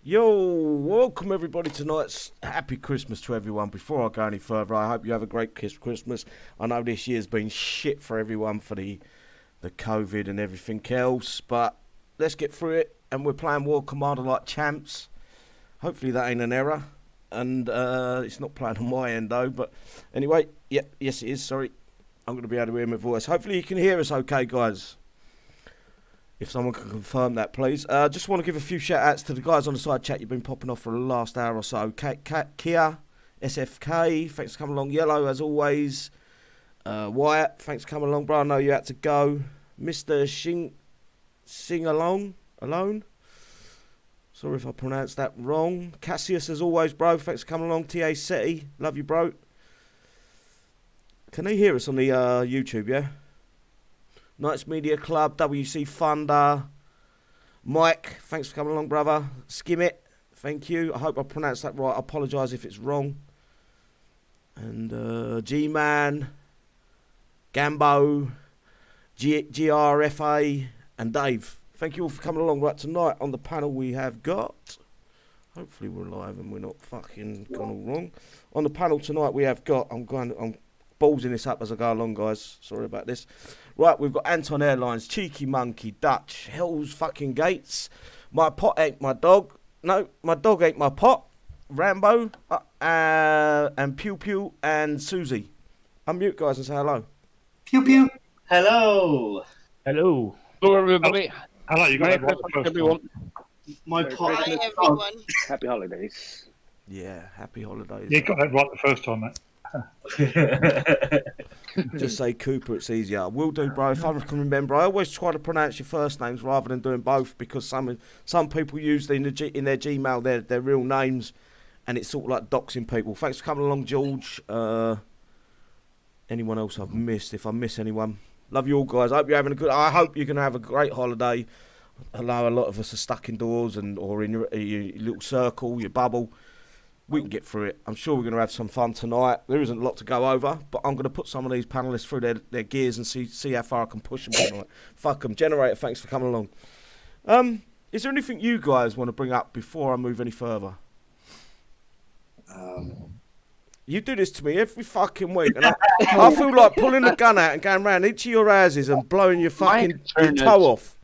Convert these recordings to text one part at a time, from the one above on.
Yo, welcome everybody tonight's happy Christmas to everyone. Before I go any further, I hope you have a great Christmas. I know this year's been shit for everyone for the COVID and everything else, but let's get through it. And we're playing World Commander like champs. Hopefully that ain't an error. And it's not playing on my end though, but anyway, yes it is, sorry. I'm going to be able to hear my voice. Hopefully you can hear us okay, guys. If someone can confirm that, please. Just want to give a few shout-outs to the guys on the side chat. You've been popping off for the last hour or so. Kia, SFK, thanks for coming along. Yellow, as always. Wyatt, thanks for coming along, bro. I know you had to go. Mr. Sing Along, Alone. Sorry if I pronounced that wrong. Cassius, as always, bro. Thanks for coming along. TA City, love you, bro. Can they hear us on the YouTube, yeah? Knights Media Club, WC Thunder, Mike, thanks for coming along, brother. Skim It, thank you. I hope I pronounced that right. I apologise if it's wrong. And G-Man, Gambo, GRFA, and Dave. Thank you all for coming along. Right, tonight on the panel we have got... Hopefully we're live and we're not fucking gone all wrong. On the panel tonight we have got... I'm ballsing this up as I go along, guys. Sorry about this. Right, we've got Anton Airlines, Cheeky Monkey, Dutch, Hell's fucking Gates, My Pot Ain't My Dog. No, My Dog Ain't My Pot. Rambo, and Pew Pew, and Susie. Unmute, guys, and say hello. Pew Pew. Hello. Hello. Hello, everybody. Hello, you got Merry it right Christmas, the first everyone. My pot. Hi, everyone. Happy holidays. Yeah, happy holidays. You got that right the first time, mate. Just say Cooper, it's easier. I will do, bro, if I can remember. I always try to pronounce your first names rather than doing both, because some people use in their Gmail their real names, and it's sort of like doxing people. Thanks for coming along, George. Anyone else I've missed? If I miss anyone, love you all, guys. I hope you're going to have a great holiday. I know a lot of us are stuck indoors or in your little circle, your bubble. We can get through it. I'm sure we're going to have some fun tonight. There isn't a lot to go over, but I'm going to put some of these panellists through their gears and see how far I can push them tonight. Fuck them. Generator, thanks for coming along. Is there anything you guys want to bring up before I move any further? You do this to me every fucking week, and I feel like pulling a gun out and going round each of your houses and blowing your fucking toe off.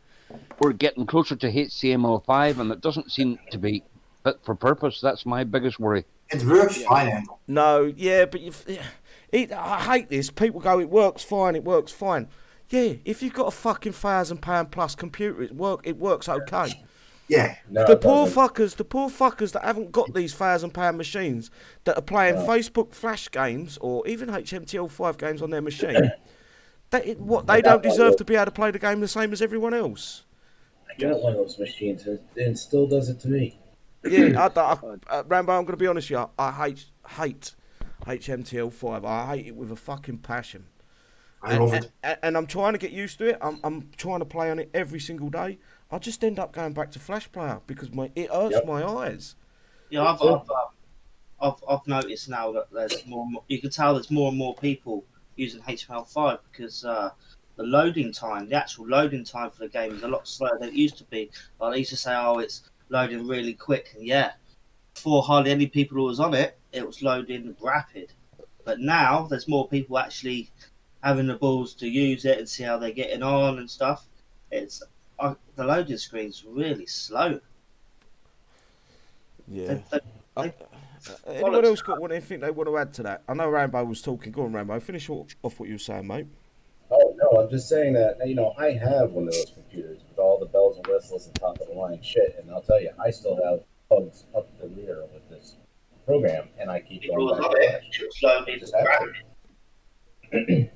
We're getting closer to HTML5, and it doesn't seem to be fit for purpose. That's my biggest worry. It works fine. No, yeah, but I hate this. People go, it works fine, it works fine. Yeah, if you've got a fucking £1,000 plus computer, it works okay. Yeah. No, the poor fuckers that haven't got these £1,000 machines that are playing Facebook Flash games or even HMTL5 games on their machine. They don't deserve to be able to play the game the same as everyone else. I got one of those machines, and it still does it to me. Yeah, Rambo, I'm going to be honest with you. I hate HMTL5. I hate it with a fucking passion. I love it. And I'm trying to get used to it. I'm trying to play on it every single day. I just end up going back to Flash Player because it hurts my eyes. Yeah, I've noticed now that there's more and more. You can tell there's more and more people using HTML5 because the actual loading time for the game is a lot slower than it used to be. Like, they used to say, "Oh, it's loading really quick," and yeah, before hardly any people who was on it, it was loading rapid. But now there's more people actually having the balls to use it and see how they're getting on and stuff. The loading screen's really slow. Yeah. Anyone else got anything they want to add to that? I know Rambo was talking. Go on, Rambo. Finish off what you were saying, mate. Oh, no, I'm just saying that, I have one of those computers with all the bells and whistles and top-of-the-line shit, and I'll tell you, I still have bugs up the rear with this program, and I keep going back to it.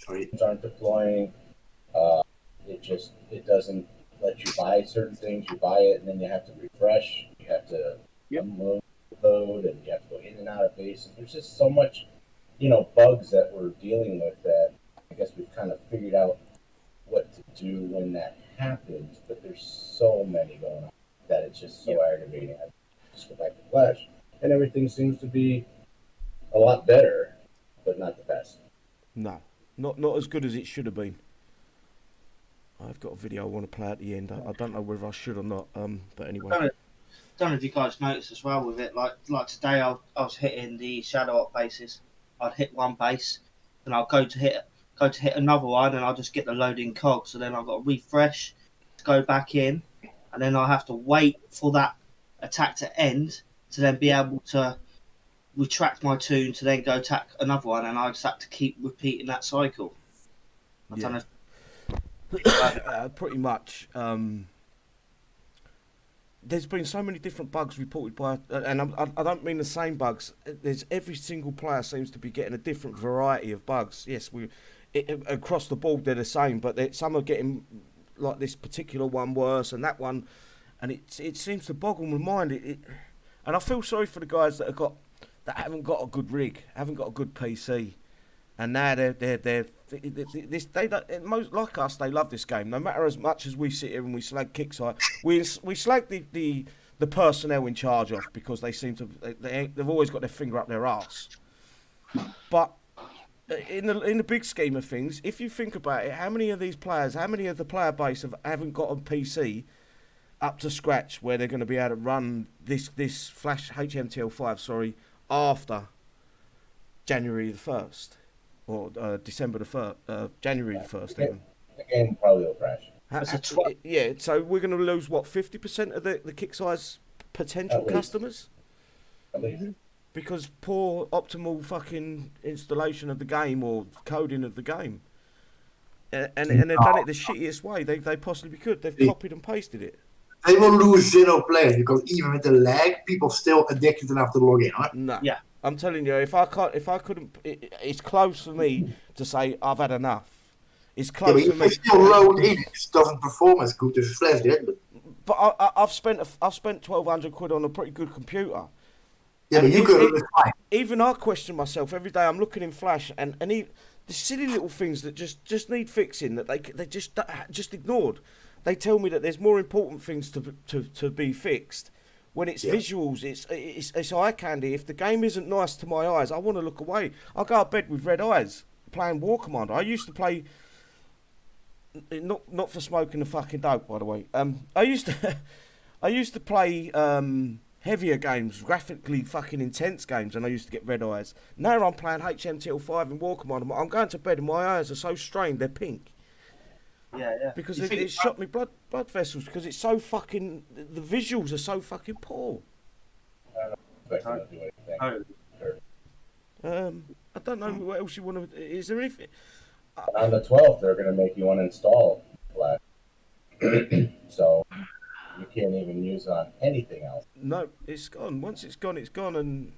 Things aren't deploying. It doesn't let you buy certain things. You buy it, and then you have to refresh. You have to unload, and you have to go in and out of base. There's just so much, bugs that we're dealing with that I guess we've kind of figured out what to do when that happens, but there's so many going on that it's just so aggravating. I just go back to Flash, and everything seems to be a lot better, but not the best. No, not as good as it should have been. I've got a video I want to play at the end. I don't know whether I should or not. But anyway. don't know if you guys noticed as well with it. Like today, I was hitting the shadow up bases. I'd hit one base, and I'll go to hit another one, and I'll just get the loading cog. So then I've got to refresh to go back in, and then I'll have to wait for that attack to end to then be able to retract my tune to then go attack another one, and I just have to keep repeating that cycle. I don't know. Pretty much. There's been so many different bugs reported by, and I don't mean the same bugs. There's every single player seems to be getting a different variety of bugs. Yes, across the board they're the same, but some are getting like this particular one worse and that one, and it seems to boggle my mind. And I feel sorry for the guys that haven't got a good rig, haven't got a good PC, and now they most like us. They love this game. No matter as much as we sit here and we slag Kickside, we slag the personnel in charge of, because they seem to they've always got their finger up their arse. But in the big scheme of things, if you think about it, how many of these players, how many of the player base haven't got a PC up to scratch where they're going to be able to run this Flash HMTL5 after January the 1st or December the 1st, January the 1st even. The game probably will crash. Yeah, so we're going to lose, what, 50% of the Kick-Size potential customers? At least. Because poor optimal fucking installation of the game or coding of the game. And they've done it the shittiest way they possibly could. They've copied and pasted it. They will lose 0 players because even with the lag, people still addicted enough to log in, right? No. Yeah. I'm telling you, if I couldn't, it's close for me to say I've had enough. It's close for but me. you still load in. It just doesn't perform as good as Flash did. But I've spent 1,200 quid on a pretty good computer. Yeah, but you could fine. Even I question myself every day. I'm looking in Flash, and the silly little things that just need fixing that they just ignored. They tell me that there's more important things to be fixed. When it's visuals, it's eye candy. If the game isn't nice to my eyes, I want to look away. I go to bed with red eyes playing War Commander. I used to play, not for smoking the fucking dope, by the way. I used to play heavier games, graphically fucking intense games, and I used to get red eyes. Now I'm playing HMTL5 and War Commander. I'm going to bed and my eyes are so strained, they're pink. Yeah. Because it shot me blood vessels, because it's so fucking, the visuals are so fucking poor. I don't do anything. I don't know what else you want to. Is there anything? On the 12th, they're going to make you uninstall Flash. So you can't even use it on anything else. No, it's gone. Once it's gone, it's gone. And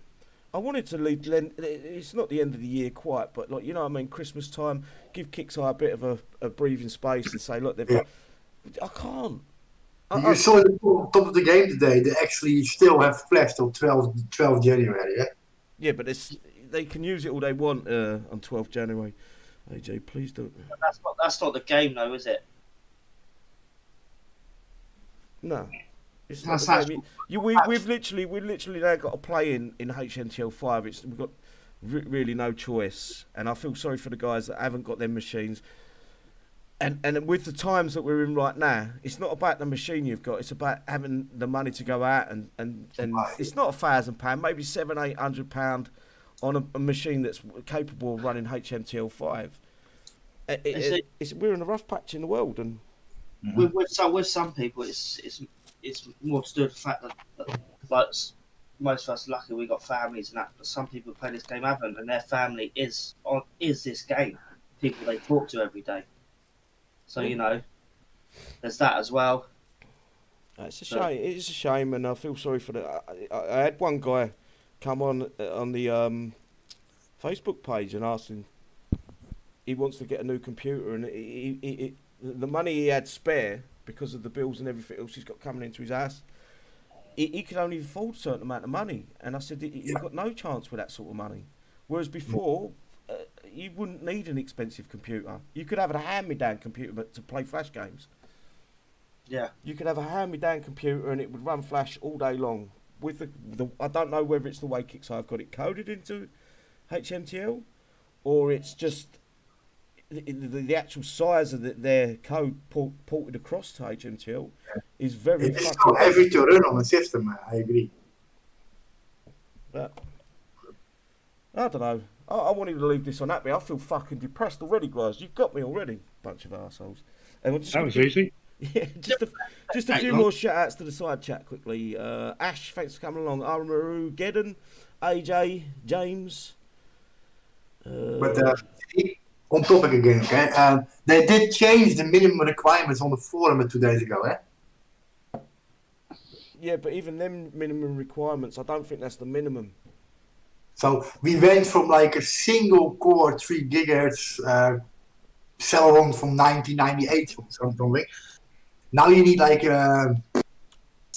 I wanted to leave. It's not the end of the year quite, but like, you know what I mean, Christmas time, give Kickstarter a bit of a breathing space and say, look, I can't. You saw at the top of the game today, they actually still have Flash till 12 January, yeah? Yeah, but they can use it all they want on 12th January. AJ, please don't. That's not the game, though, is it? No. It's That's not the game. We've literally now got to play in HNTL5. We've got really no choice, and I feel sorry for the guys that haven't got their machines. And with the times that we're in right now, it's not about the machine you've got. It's about having the money to go out and it's not £1,000, maybe £700-800 on a machine that's capable of running HMTL5. We're in a rough patch in the world, and with some people, it's more to do with the fact that like most of us, luckily, we got families and that. But some people play this game haven't, and their family is this game. People they talk to every day. So, you know, there's that as well. It's a shame. It's a shame, and I feel sorry for the. I had one guy come on the Facebook page and ask him. He wants to get a new computer, and the money he had spare because of the bills and everything else he's got coming into his house, he could only afford a certain amount of money. And I said, you've got no chance with that sort of money. Whereas before, you wouldn't need an expensive computer. You could have a hand-me-down computer but to play Flash games. Yeah. You could have a hand-me-down computer and it would run Flash all day long. With the I don't know whether it's the way Kickstarter have got it coded into HMTL, or it's just the actual size of their code ported across to HMTL is very It is fucking so heavy big. to run on the system. I agree. But I don't know. I wanted to leave this on that bit. I feel fucking depressed already, guys. You've got me already, bunch of assholes. And That was easy. Yeah, just a few more shout outs to the side chat quickly. Ash, thanks for coming along. Aramaru, Geddon, AJ, James. But on topic again, okay? They did change the minimum requirements on the forum 2 days ago, eh? Yeah, but even them minimum requirements, I don't think that's the minimum. So we went from like a single core 3 gigahertz Celeron from 1998 or something. Now you need like a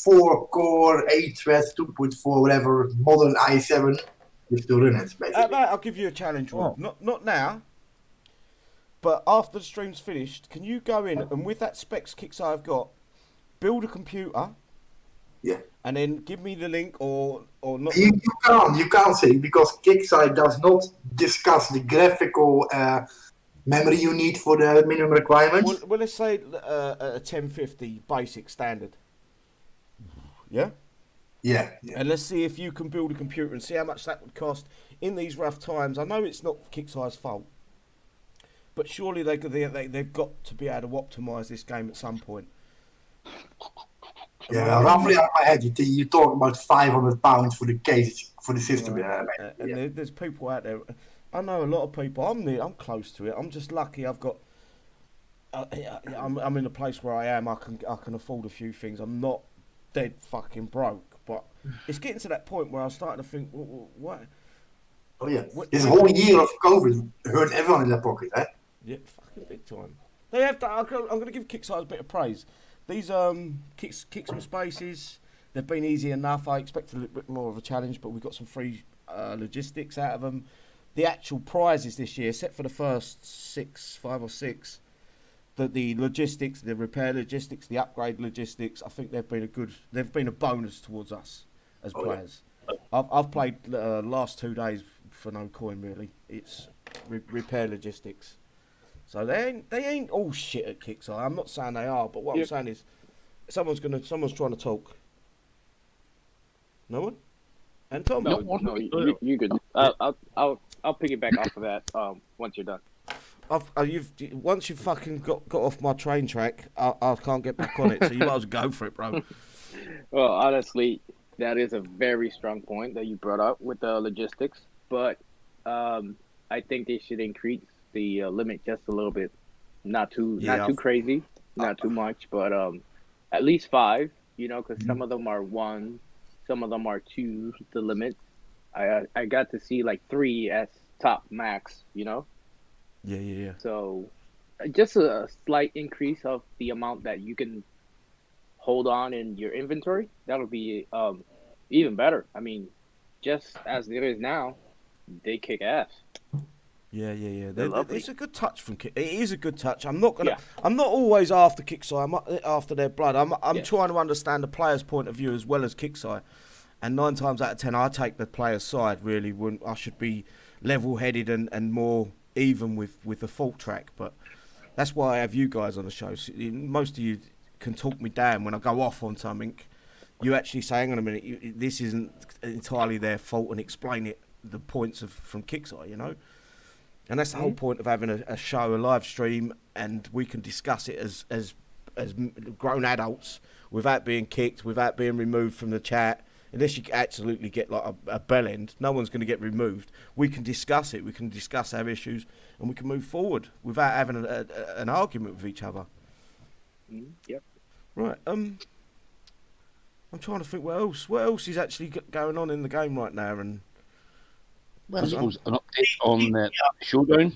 4 core, 8 threads, 2.4, whatever, modern i7 just to run it, basically. I'll give you a challenge, Rob. Not now, but after the stream's finished, can you go in and with that specs kits I've got, build a computer? Yeah. And then give me the link or not. You can't say because Kickside does not discuss the graphical memory you need for the minimum requirements. Well, let's say a 1050 basic standard. Yeah? Yeah. And let's see if you can build a computer and see how much that would cost in these rough times. I know it's not Kickside's fault, but surely they've got to be able to optimise this game at some point. Yeah, roughly out of my head, you talk about £500 for the case for the system. Right. And there's people out there. I know a lot of people. I'm close to it. I'm just lucky. I've got. I'm in a place where I am. I can afford a few things. I'm not dead fucking broke, but it's getting to that point where I'm starting to think, what? Oh yeah, this whole year of COVID hurt everyone in their pocket, eh? Yeah, fucking big time. They have. I'm going to give Kickstarter a bit of praise. These Xmas spaces, they've been easy enough. I expected a little bit more of a challenge, but we've got some free logistics out of them. The actual prizes this year, except for the first 5 or 6, the logistics, the repair logistics, the upgrade logistics, I think they've been a bonus towards us as players. I've played last 2 days for no coin really. It's repair logistics. So they ain't all shit at Kickstarter. I'm not saying they are, but what I'm saying is someone's trying to talk. No one? And Tom? No, you good. I'll piggyback off of that once you're done. Once you've fucking got off my train track, I can't get back on it. So you might as well go for it, bro. Well, honestly, that is a very strong point that you brought up with the logistics, but I think they should increase the limit just a little bit. Not too crazy, not too much, but at least 5. You know, because some of them are 1, some of them are 2. The limit. I got to see like 3 as top max. You know. Yeah. So, just a slight increase of the amount that you can hold on in your inventory. That'll be even better. I mean, just as it is now, they kick ass. Yeah. It's a good touch from Kick. It is a good touch. I'm not always after Kickside. I'm after their blood. I'm trying to understand the player's point of view as well as Kickside. And 9 times out of 10, I take the player's side. Really, when I should be level-headed and more even with the fault track. But that's why I have you guys on the show. So most of you can talk me down when I go off on something. You actually say, "Hang on a minute, this isn't entirely their fault," and explain the points from Kickside. You know. And that's the whole point of having a show, a live stream, and we can discuss it as grown adults without being kicked, without being removed from the chat. Unless you absolutely get like a bell end, no one's going to get removed. We can discuss it. We can discuss our issues, and we can move forward without having an argument with each other. Yep. Right. I'm trying to think what else is actually going on in the game right now, and. Well, an update on Showdown.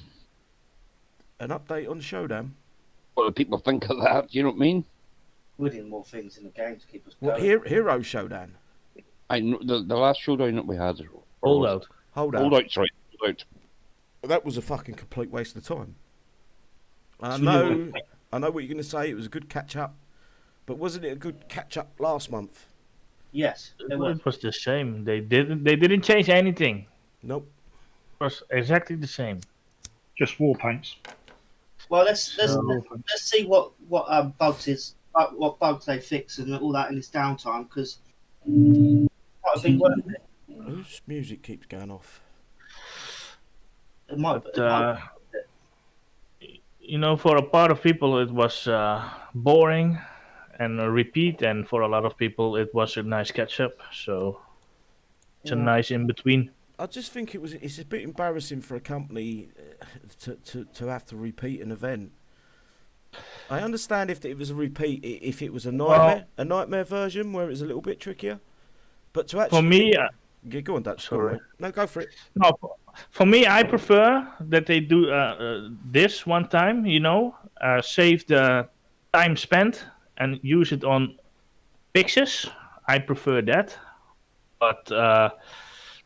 An update on Showdown? What do people think of that? Do you know what I mean? We need more things in the game to keep us going. What, Hero Showdown? I know the last Showdown that we had. Holdout. Holdout's right. Holdout. That was a fucking complete waste of time. I know what you're going to say. It was a good catch up, but wasn't it a good catch up last month? Yes, It was the same. They didn't change anything. Nope. It was exactly the same. Just war paints. Well, let's So- let's see what what bugs they fix and all that in this downtime because might have been worth it. Whose music keeps going off? It might, But, it might for a part of people, it was boring and a repeat, and for a lot of people, it was a nice catch up. So it's a Yeah. nice in between. I just think it's a bit embarrassing for a company to have to repeat an event. I understand if it was a repeat, if it was a nightmare version where it was a little bit trickier. But to actually For me, yeah, go on, Dutch. sorry. Go on. No, go for it. no, for me, I prefer that they do this one time. Save the time spent and use it on fixes. I prefer that, but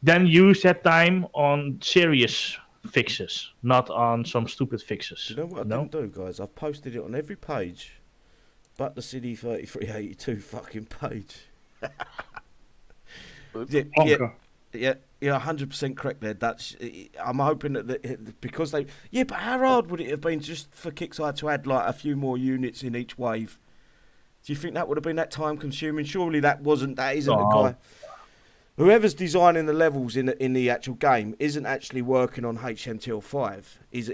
then use that time on serious fixes, not on some stupid fixes. Do you know what I didn't do, guys? I've posted it on every page, but the City 3382 fucking page. yeah, Honker. yeah, 100% correct there. That's. I'm hoping that because they. Yeah, but how hard would it have been just for Kickstarter to add like a few more units in each wave? Do you think that would have been that time consuming? Surely that isn't the guy. Whoever's designing the levels in the actual game isn't actually working on HMTL5. He's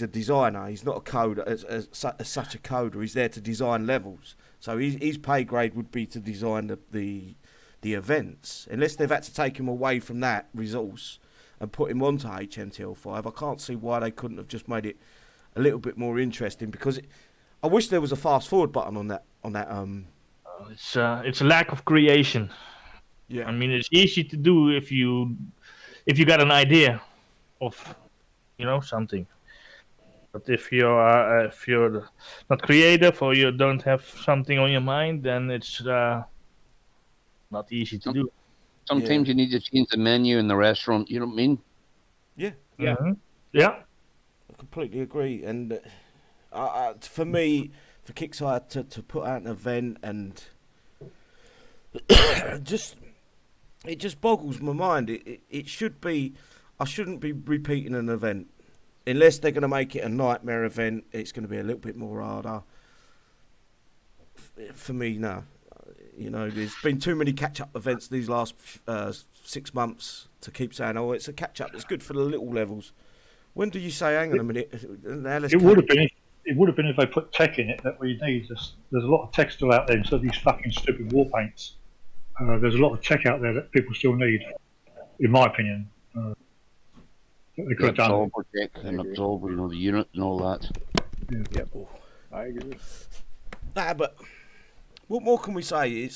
a designer. He's not a coder as such a coder. He's there to design levels. So his pay grade would be to design the events. Unless they've had to take him away from that resource and put him onto HMTL5, I can't see why they couldn't have just made it a little bit more interesting. Because I wish there was a fast forward button on that. It's a lack of creation. Yeah. I mean, it's easy to do if you got an idea of something. But if you're not creative or you don't have something on your mind, then it's not easy to do. Sometimes you need to change the menu in the restaurant. You know what I mean? Yeah. Mhm. Yeah. I completely agree. And for me, for Kickstarter to put out an event and it just boggles my mind. It should be, I shouldn't be repeating an event. Unless they're going to make it a nightmare event, it's going to be a little bit more harder. For me, no. There's been too many catch-up events these last 6 months to keep saying, oh, it's a catch-up. It's good for the little levels. When do you say, hang on a minute? It would have been. It would have been if they put tech in it that we need. There's a lot of tech still out there instead of these fucking stupid war paints. There's a lot of tech out there that people still need, in my opinion. That they could have done. Absorber check and absorber, the unit and all that. Yeah. I agree. Nah, but what more can we say?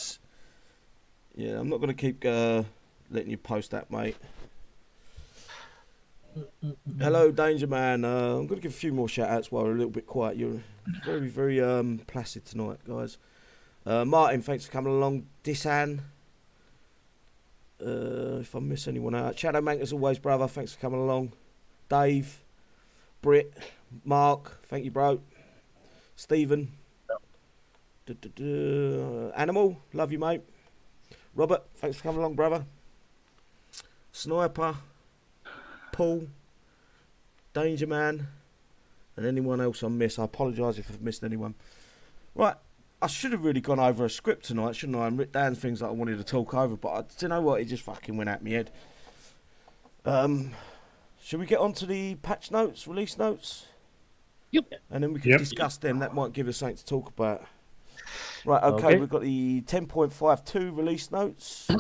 I'm not going to keep letting you post that, mate. Hello, Danger Man. I'm going to give a few more shout-outs while we're a little bit quiet. You're very, very placid tonight, guys. Martin, thanks for coming along. Disan. If I miss anyone out. Shadow Mank, as always, brother. Thanks for coming along. Dave. Britt. Mark. Thank you, bro. Stephen. Animal. Love you, mate. Robert. Thanks for coming along, brother. Sniper. Paul. Danger Man. And anyone else I miss. I apologise if I've missed anyone. Right. I should have really gone over a script tonight, shouldn't I? And written down things that I wanted to talk over, but do you know what? It just fucking went out my head. Should we get on to the patch notes, release notes? Yep. And then we can discuss them. That might give us something to talk about. Right, okay. We've got the 10.52 release notes,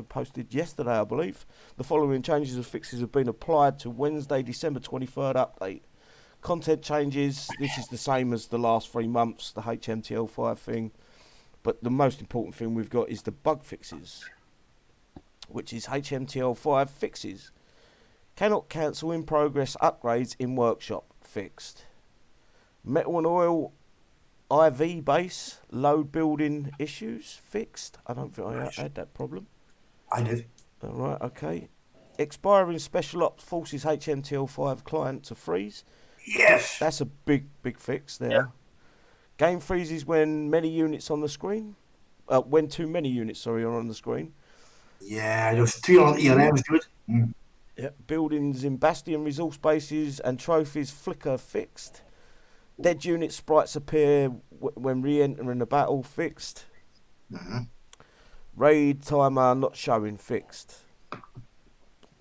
posted yesterday, I believe. The following changes and fixes have been applied to Wednesday, December 23rd update. Content changes, this is the same as the last 3 months, the HMTL5 thing. But the most important thing we've got is the bug fixes, which is HMTL5 fixes. Cannot cancel in progress upgrades in workshop, fixed. Metal and oil IV base, load building issues, fixed. I don't think I had that problem. I did. Alright, okay. Expiring special ops forces HMTL5 client to freeze. Yes. That's a big fix there. Yeah. Game freezes when many units on the screen. When too many units, are on the screen. Yeah, those 300 ELMs, dude. Yeah. Buildings in Bastion resource bases and trophies flicker fixed. Dead unit sprites appear when re-entering the battle, fixed. Mhm. Raid timer not showing, fixed.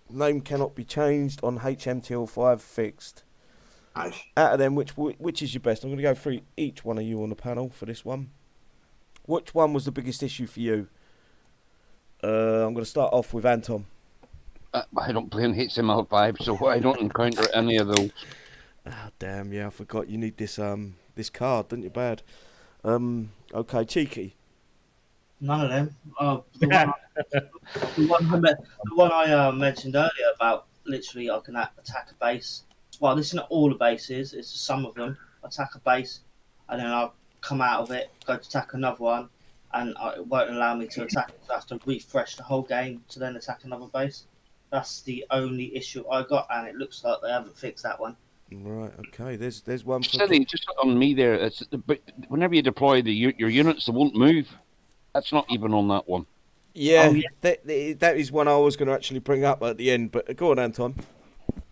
Name cannot be changed on HMTL5, fixed. Nice. Out of them, which is your best? I'm going to go through each one of you on the panel for this one. Which one was the biggest issue for you? I'm going to start off with Anton. I don't play on HTML5, so I don't encounter any of those. Ah, damn, yeah, I forgot you need this card, didn't you? Bad. Okay, Cheeky. None of them. The one I mentioned earlier about literally I can attack a base. Well, this is not all the bases. It's just some of them. Attack a base, and then I'll come out of it, go to attack another one, and it won't allow me to attack. So I have to refresh the whole game to then attack another base. That's the only issue I got, and it looks like they haven't fixed that one. Right, okay. There's one for Silly, just on me there. But whenever you deploy your units, they won't move. That's not even on that one. Yeah, Oh, yeah. That is one I was going to actually bring up at the end. But go on, Anton.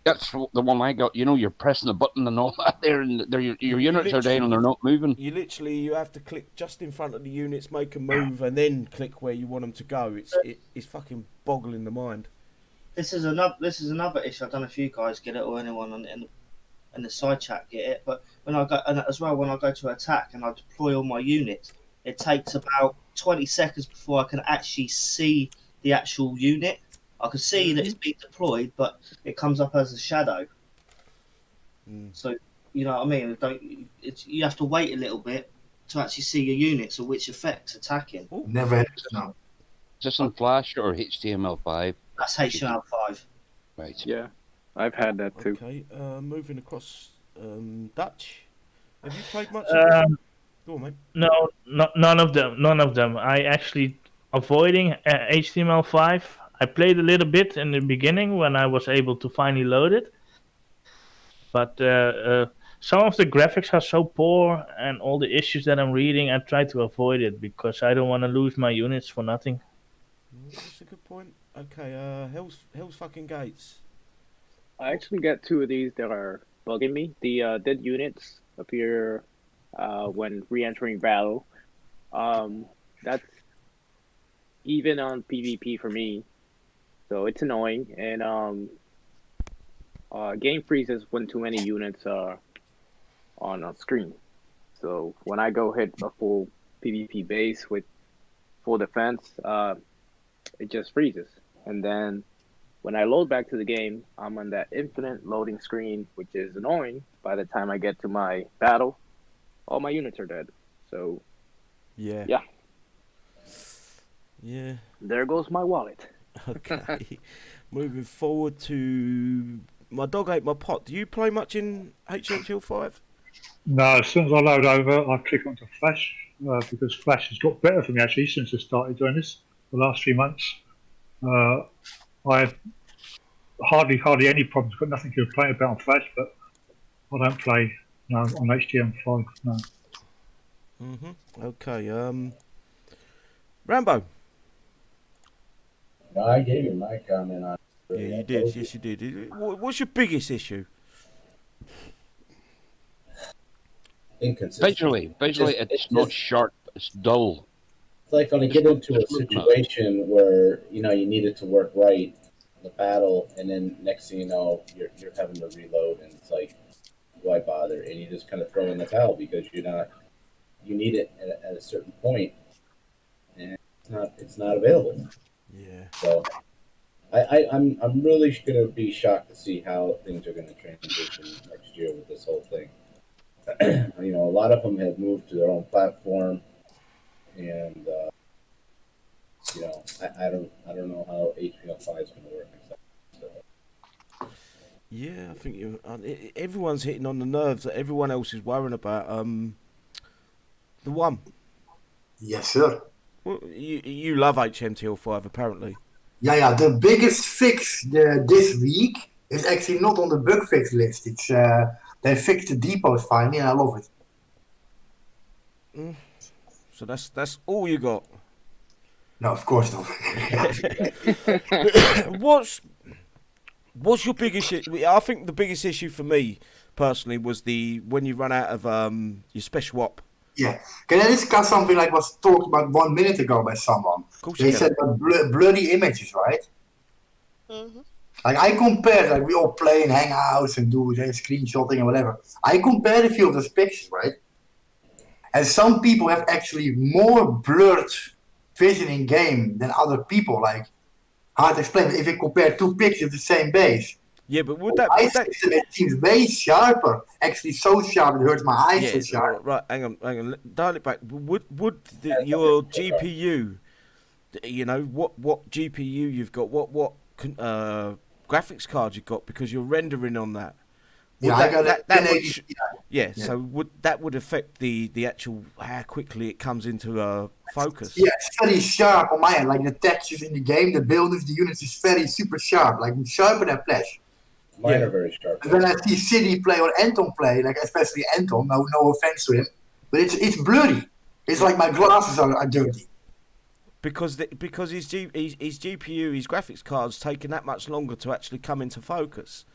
That's the one I got. You know, you're pressing the button and all that there, and your units are down and they're not moving. You have to click just in front of the units, make a move, and then click where you want them to go. It's fucking boggling the mind. This is another issue. I don't know if you guys get it or anyone in the side chat get it. But when I go, and as well when I go to attack and I deploy all my units, it takes about 20 seconds before I can actually see the actual unit. I can see that it's being deployed, but it comes up as a shadow. So, you know what I mean? You have to wait a little bit to actually see your units or which effects attacking. Never had it. No. Is this on Flash or HTML5? That's HTML5. Right. Yeah, I've had that too. Okay, moving across Dutch. Have you played much? Go on, mate. No, none of them. I actually avoiding HTML5. I played a little bit in the beginning when I was able to finally load it. But some of the graphics are so poor and all the issues that I'm reading, I try to avoid it because I don't want to lose my units for nothing. That's a good point. Okay, Hell's fucking Gates. I actually got two of these that are bugging me. The dead units appear when re-entering battle. That's even on PvP for me, so it's annoying. And game freezes when too many units are on a screen. So when I go hit a full PvP base with full defense, it just freezes. And then when I load back to the game, I'm on that infinite loading screen, which is annoying. By the time I get to my battle, all my units are dead. So, yeah. There goes my wallet. Okay. Moving forward to My Dog Ate My Pot. Do you play much in HHL5? No, as soon as I load over, I click onto Flash because Flash has got better for me actually since I started doing this the last 3 months. I have hardly any problems. Got nothing to complain about on Flash, but I don't play on HTML5. No. Okay. Rambo. No, I gave you my comment on. Yeah, you did. Yes, you did. What's your biggest issue? Inconsistent. Visually, it's not sharp. It's dull. It's like when you get into a situation where you need it to work right in the battle, and then next thing you know, you're having to reload, and it's like, why bother? And you just kind of throw in the towel because you need it at a certain point, and it's not available. Yeah. So I'm really going to be shocked to see how things are going to transition next year with this whole thing. A lot of them have moved to their own platform, and I don't know how HTML5 is going to work. Yeah, I think everyone's hitting on the nerves that everyone else is worrying about. The one. Yes, sir. Well, you love HMTL5 apparently. Yeah. The biggest fix this week is actually not on the bug fix list. It's they fixed the depots finally, and I love it. So that's all you got. No, of course not. What's your biggest issue? I think the biggest issue for me personally was when you run out of your special op. Yeah. Can I discuss something like was talked about 1 minute ago by someone? Of course They you can. said about blurry images, right? Mm-hmm. Like I compared, like we all play in Hangouts and do screenshotting and whatever. I compared a few of those pictures, right? And some people have actually more blurred vision in game than other people. Like, hard to explain. If you compare two pictures of the same base, Yeah, but would my that system, it seems way sharper. Actually, so sharp it hurts my eyes. So sharp. right? Hang on. Dial it back. Would your GPU, you know, what GPU you've got, what graphics card you've got, because you're rendering on that. Yeah, I got that, that would, 1080. yeah. So would affect the actual how quickly it comes into focus? Yeah, it's very sharp on my end. Like the textures in the game, the buildings, the units is very super sharp. Like sharper than Flash. Mine are very sharp. And when I see City play or Anton play, like especially Anton, no offense to him, but it's blurry. It's like my glasses are dirty. Because his GPU, his graphics card's taking that much longer to actually come into focus.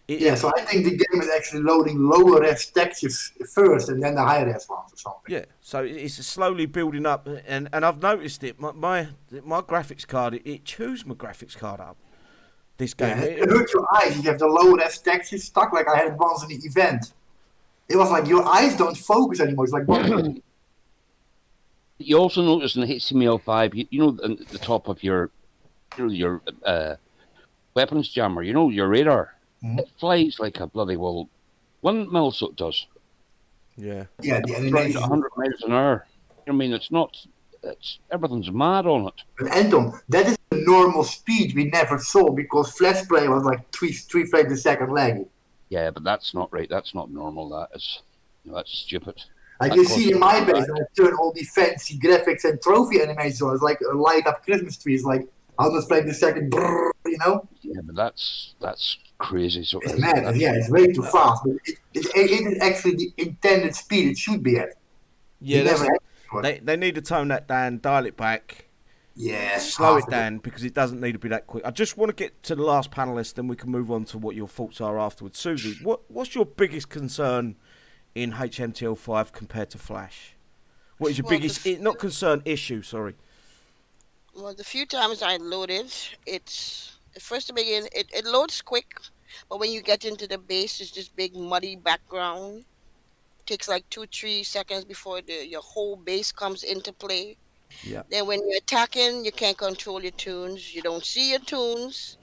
So I think the game is actually loading lower res textures first and then the higher res ones or something. Yeah, so it's slowly building up, and I've noticed it. My graphics card, it chews my graphics card up. This game, Yeah, it hurts your eyes. You have the lower res textures stuck. Like I had it once in the event. It was like your eyes don't focus anymore. It's like You also notice in the HTML5, you know, at the top of your weapons jammer, you know, your radar, it flies like a bloody windmill, so it does. Yeah. Yeah, the Runs animation. 100 miles an hour. I mean, everything's mad on it. But Anton, that is the normal speed we never saw because Flash play was like three frames a second lag. Yeah, but that's not right. That's not normal. That's stupid. Like you see in my base, when I turn all the fancy graphics and trophy animations on, it's like a light up Christmas tree. It's like 100 frames a second, brrr, you know? Yeah, but that's crazy. So It's mad. Yeah, it's way too fast. But it is actually the intended speed it should be at. Yeah, they need to tone that down, dial it back. Yeah, slow it down because it doesn't need to be that quick. I just want to get to the last panelist, then we can move on to what your thoughts are afterwards. Susie, what's your biggest concern in HMTL5 compared to Flash? What is your biggest, not concern, issue, sorry? Well, the few times I loaded, first to begin, it loads quick, but when you get into the base, it's this big muddy background. It takes like 2-3 seconds before your whole base comes into play. Yeah. Then when you're attacking, you can't control your tunes. You don't see your tunes.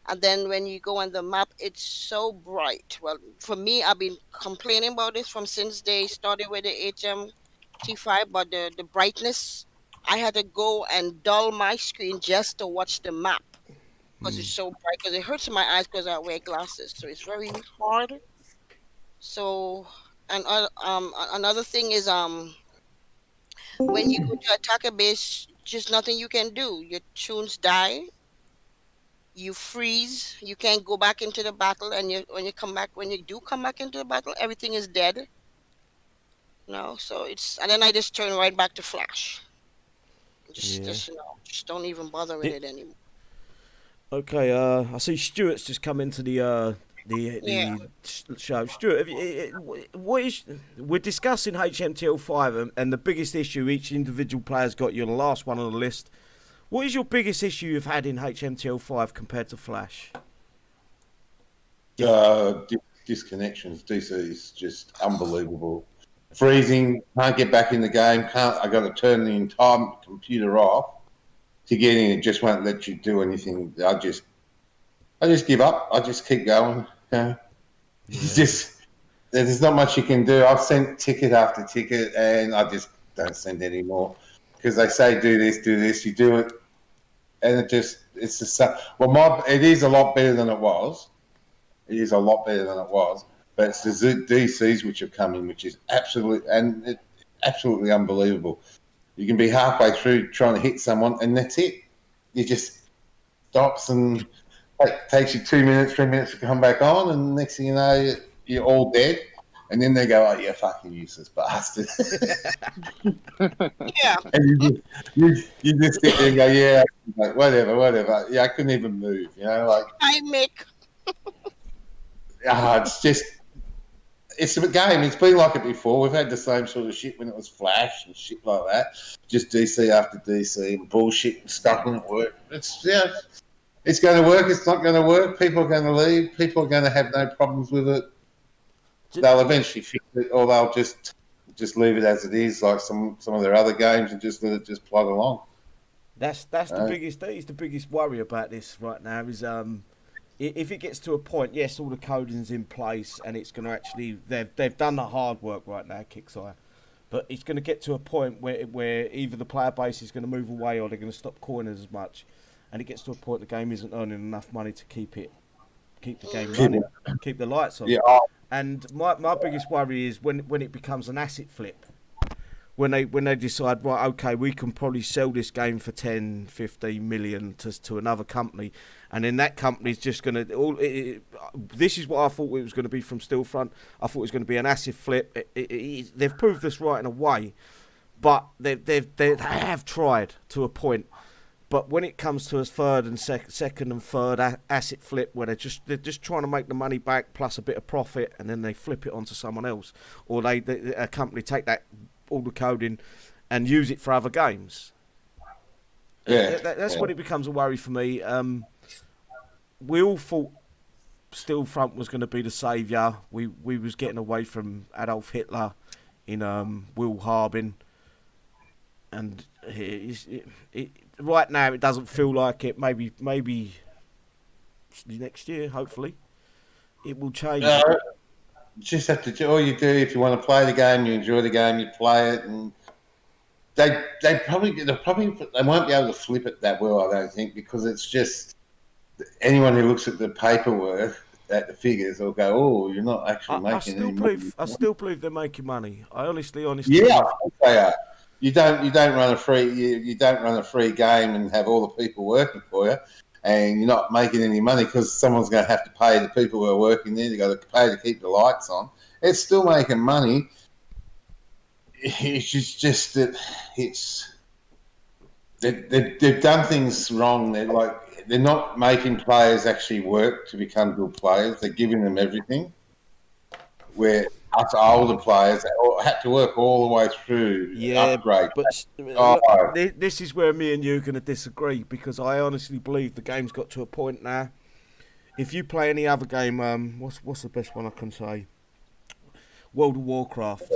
And then when you go on the map, it's so bright. Well, for me, I've been complaining about this since they started with the HMT5, but the brightness, I had to go and dull my screen just to watch the map because it's so bright. Because it hurts my eyes because I wear glasses, so it's very hard. So, and another thing is when you go to attack a base, just nothing you can do. Your tunes die. You freeze. You can't go back into the battle, and when you do come back into the battle, everything is dead. No, so and then I just turn right back to Flash. Just don't even bother with it anymore. Okay, I see Stuart's just come into the show. Stuart, we're discussing HMTL5 and the biggest issue each individual player's got. You're the last one on the list. What is your biggest issue you've had in HMTL5 compared to Flash? Disconnections. DC is just unbelievable. Freezing, can't get back in the game. I got to turn the entire computer off to get in. It just won't let you do anything. I just give up. I just keep going. There's not much you can do. I've sent ticket after ticket, and I just don't send anymore because they say do this, you do it, and it is a lot better than it was. It is a lot better than it was, but it's the DCs which have come in, which is absolutely unbelievable. You can be halfway through trying to hit someone, and that's it. You just stops and it takes you 2 minutes, 3 minutes to come back on, and next thing you know, you're all dead. And then they go, "Oh, you're fucking useless bastard." Yeah. And you just sit there and go, "Yeah, like, whatever." Yeah, I couldn't even move. You know, like Hi, Mick. it's just it's a game. It's been like it before. We've had the same sort of shit when it was Flash and shit like that. Just DC after DC and bullshit and stuff wouldn't work. It's going to work. It's not going to work. People are going to leave. People are going to have no problems with it. They'll eventually fix it, or they'll just leave it as it is, like some of their other games, and just let it just plug along. That's the biggest. That is the biggest worry about this right now. Is if it gets to a point, yes, all the coding's in place, and it's going to actually they've done the hard work right now, Kickseye, but it's going to get to a point where either the player base is going to move away or they're going to stop coining as much, and it gets to a point the game isn't earning enough money to keep the game running, keep the lights on. Yeah. And my biggest worry is when it becomes an asset flip. When they decide, right, okay, we can probably sell this game for 10, 15 million to another company, and then that company's just going to... This is what I thought it was going to be from Steelfront. I thought it was going to be an asset flip. They've proved this right in a way, but they have tried to a point. But when it comes to a third and second and third asset flip, where they're just trying to make the money back plus a bit of profit, and then they flip it onto someone else, or a company take that all the coding and use it for other games. Yeah, that's when it becomes a worry for me. We all thought Steelfront was going to be the saviour. We was getting away from Adolf Hitler in Will Harbin, and right now it doesn't feel like it. Maybe next year, hopefully, it will change. Just have to do all you do. If you want to play the game, you enjoy the game, you play it, and they probably won't be able to flip it that well, I don't think, because it's just anyone who looks at the paperwork at the figures will go, "Oh, you're not actually making any money." I still believe they're making money. I honestly. Yeah, they are. You don't run a free game and have all the people working for you, and you're not making any money because someone's going to have to pay the people who are working there. They got to pay to keep the lights on. It's still making money. It's just that they've done things wrong. They're not making players actually work to become good players. They're giving them everything. Where us older players had to work all the way through. Upgrade. But this is where me and you are going to disagree, because I honestly believe the game's got to a point now. If you play any other game, what's the best one I can say? World of Warcraft.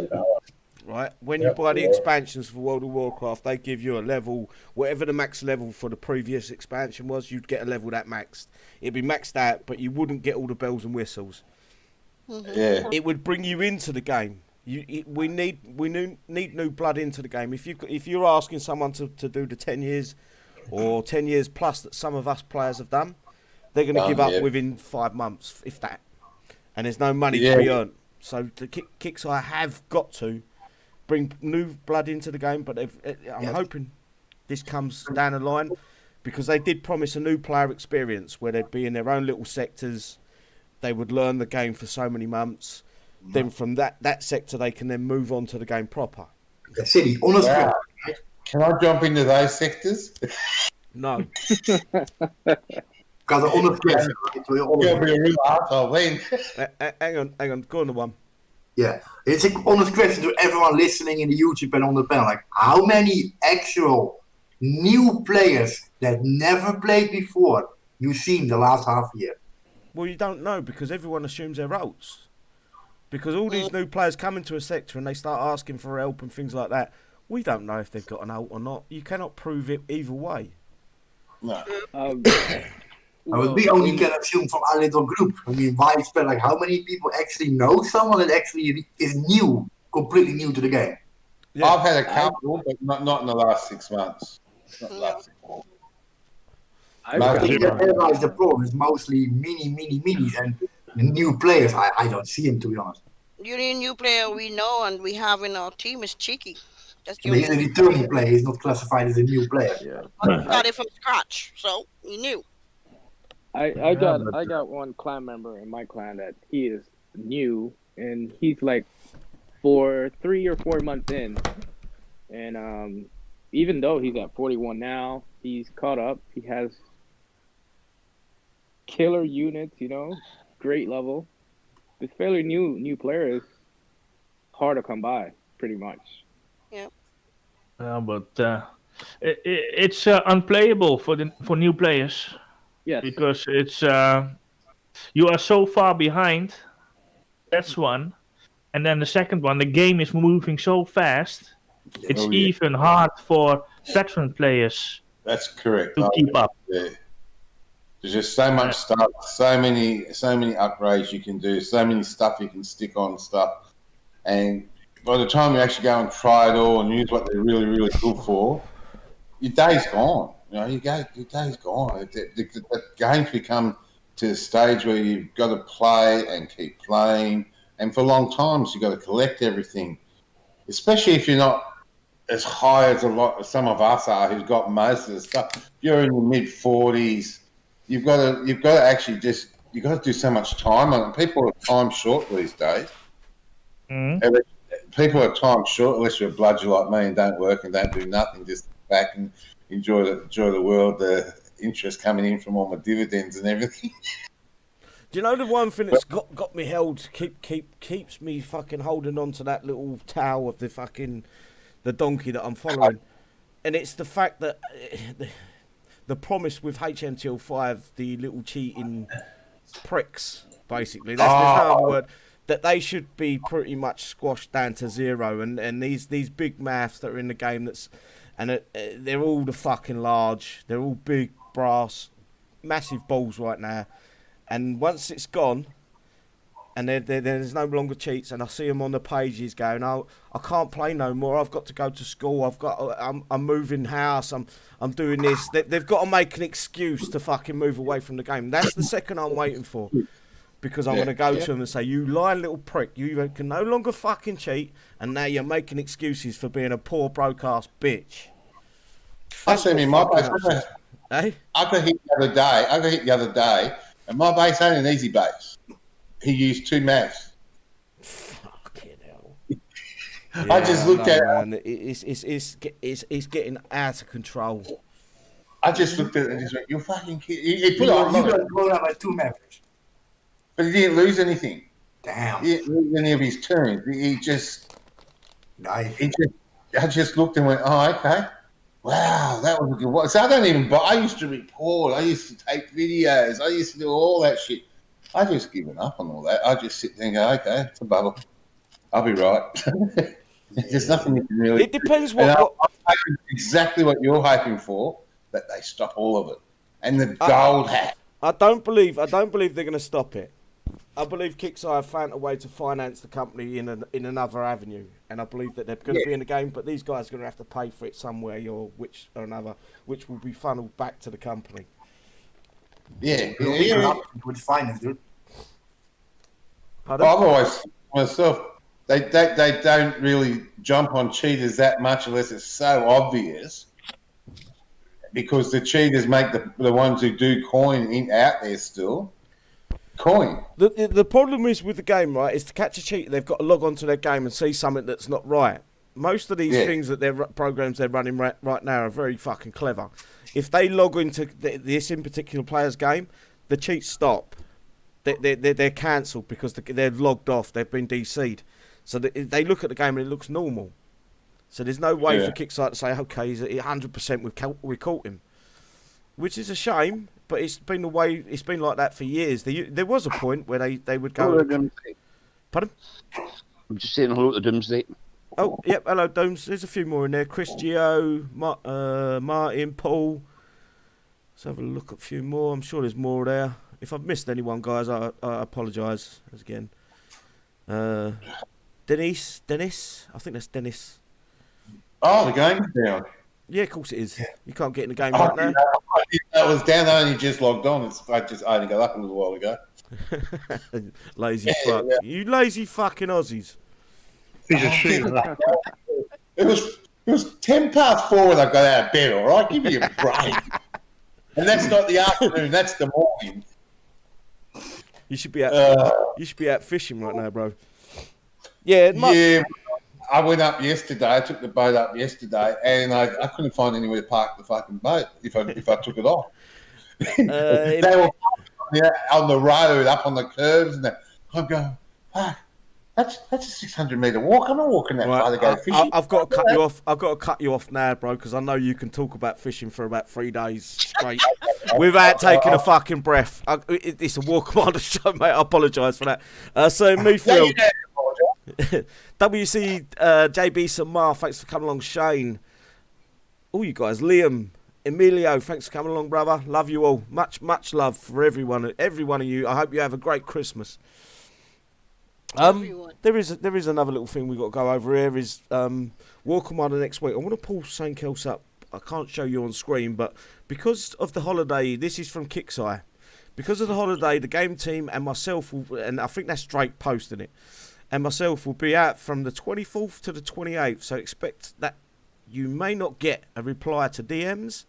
Right? When you buy the expansions for World of Warcraft, they give you a level, whatever the max level for the previous expansion was, you'd get a level that maxed. It'd be maxed out, but you wouldn't get all the bells and whistles. Yeah, it would bring you into the game. We need new blood into the game. If you're asking someone to do the 10 years or 10 years plus that some of us players have done, they're going to give up within 5 months, if that. And there's no money to be earned. So the Kickstarter have got to bring new blood into the game. But I'm hoping this comes down the line, because they did promise a new player experience where they'd be in their own little sectors. They would learn the game for so many months. Then from that sector, they can then move on to the game proper. City, honestly. Wow. Can I jump into those sectors? No. Because the honest question. You'll be a real arsehole then. Hang on. Go on the one. Yeah. It's an honest question to everyone listening in the YouTube and on the panel. Like, how many actual new players that never played before you've seen the last half year? Well, you don't know, because everyone assumes they're roles. Because all these new players come into a sector and they start asking for help and things like that. We don't know if they've got an ult or not. You cannot prove it either way. No. We only can assume from our little group. I mean, widespread, like how many people actually know someone that actually is new, completely new to the game? Yeah. I've had a couple, but not in the last 6 months. Not the last 6 months. I think that realize the problem is mostly minis, and the new players. I don't see him, to be honest. The only new player we know and we have in our team is Cheeky. That's the He's a returning player. He's not classified as a new player. Yeah. Got it from scratch, so he knew. I got one clan member in my clan that he is new, and he's like 3 or 4 months in, and even though he's at 41 now, he's caught up. He has killer units, great level. It's fairly new players. Hard to come by, pretty much. It's unplayable for new players Yes. because it's you are so far behind. That's one, and then the second one, the game is moving so fast. It's even hard for veteran players That's correct. to keep up. Yeah. There's just so much stuff, so many upgrades you can do, so many stuff you can stick on stuff, and by the time you actually go and try it all and use what they're really, really good for, your day's gone. You know, your day's gone. The games become to the stage where you've got to play and keep playing, and for long times you've got to collect everything, especially if you're not as high as some of us are, who's got most of the stuff. If you're in your mid-40s, you've got to actually you've got to do so much time on it. People are time short these days. People are time short unless you're a bludger like me and don't work and don't do nothing, just sit back and enjoy the world, the interest coming in from all my dividends and everything. Do you know the one thing that's got me held, keeps me fucking holding on to that little towel of the donkey that I'm following, and it's the fact that the promise with HMTL5, the little cheating pricks, basically. There's no other word. That they should be pretty much squashed down to zero, and these big maths that are in the game they're all the fucking large, they're all big brass, massive balls right now, and once it's gone, and there's no longer cheats, and I see them on the pages going, oh, I can't play no more. I've got to go to school. I'm moving house. I'm doing this. They've got to make an excuse to fucking move away from the game. That's the second I'm waiting for. Because I'm going to go to them and say, you lying little prick, you can no longer fucking cheat, and now you're making excuses for being a poor, broke-ass bitch. I see my base. I got hit the other day, and my base ain't an easy base. He used 2 maths. Fucking hell. I just looked at it. It's getting out of control. I just looked at it and just went, you're fucking kidding. He You got blown out by 2 members. But he didn't lose anything. Damn. He didn't lose any of his turns. I just looked and went, oh, okay. Wow, that was a good one. So I don't even buy. I used to report. I used to take videos. I used to do all that shit. I just given up on all that. I just sit there and go, okay, it's a bubble. I'll be right. There's nothing you can really. It depends I'm what hoping exactly what you're hoping for, that they stop all of it. And the gold hat. I don't believe they're going to stop it. I believe Kickstarter have found a way to finance the company in another avenue, and I believe that they're going to be in the game, but these guys are going to have to pay for it somewhere or another, which will be funneled back to the company. With finance, dude. Pardon? I've always myself. They don't really jump on cheaters that much unless it's so obvious, because the cheaters make the ones who do coin out there still. Coin. The problem is with the game, right, is to catch a cheater, they've got to log onto their game and see something that's not right. Most of these things that programs they're running right now are very fucking clever. If they log into this in particular player's game, the cheats stop. They're cancelled because they're logged off. They've been DC'd. So they look at the game and it looks normal. So there's no way for Kickstarter to say, okay, he's at 100%. We caught him, which is a shame. But it's been the way. It's been like that for years. There was a point where they would go. Pardon? I'm just saying hello to Doomsday. Oh, yep. Hello, Dooms. There's a few more in there. Chris Gio, Martin, Paul. Let's have a look at a few more. I'm sure there's more there. If I've missed anyone, guys, I apologise again. Dennis. I think that's Dennis. Oh, the game's down. Yeah, of course it is. You can't get in the game right now. That was down. I only just logged on. I only got up a little while ago. Lazy fuck. Yeah. You lazy fucking Aussies. He's a shooter. It was 4:10 when I got out of bed. All right, give me a break. And that's not the afternoon. That's the morning. You should be out. You should be out fishing right now, bro. Yeah. Yeah. I went up yesterday. I took the boat up yesterday, and I couldn't find anywhere to park the fucking boat if I took it off. They were on the road, up on the curbs, and I'm going, That's a 600-meter walk. I'm not walking that Right, far to go fishing. I've got to cut you off. I've got to cut you off now, bro, because I know you can talk about fishing for about 3 days straight without taking a fucking breath. It's a walk on the show, mate. I apologise for that. So me, Phil. WC, JB, Samar, thanks for coming along. Shane, all you guys, Liam, Emilio, thanks for coming along, brother. Love you all. Much love for every one of you. I hope you have a great Christmas. There is another little thing we've got to go over here is War Commander next week. I want to pull something else up. I can't show you on screen, but because of the holiday, this is from Kixeye. Because of the holiday, the game team and myself will, and I think that's Drake posting it, and myself will be out from the 24th to the 28th. So expect that you may not get a reply to DMs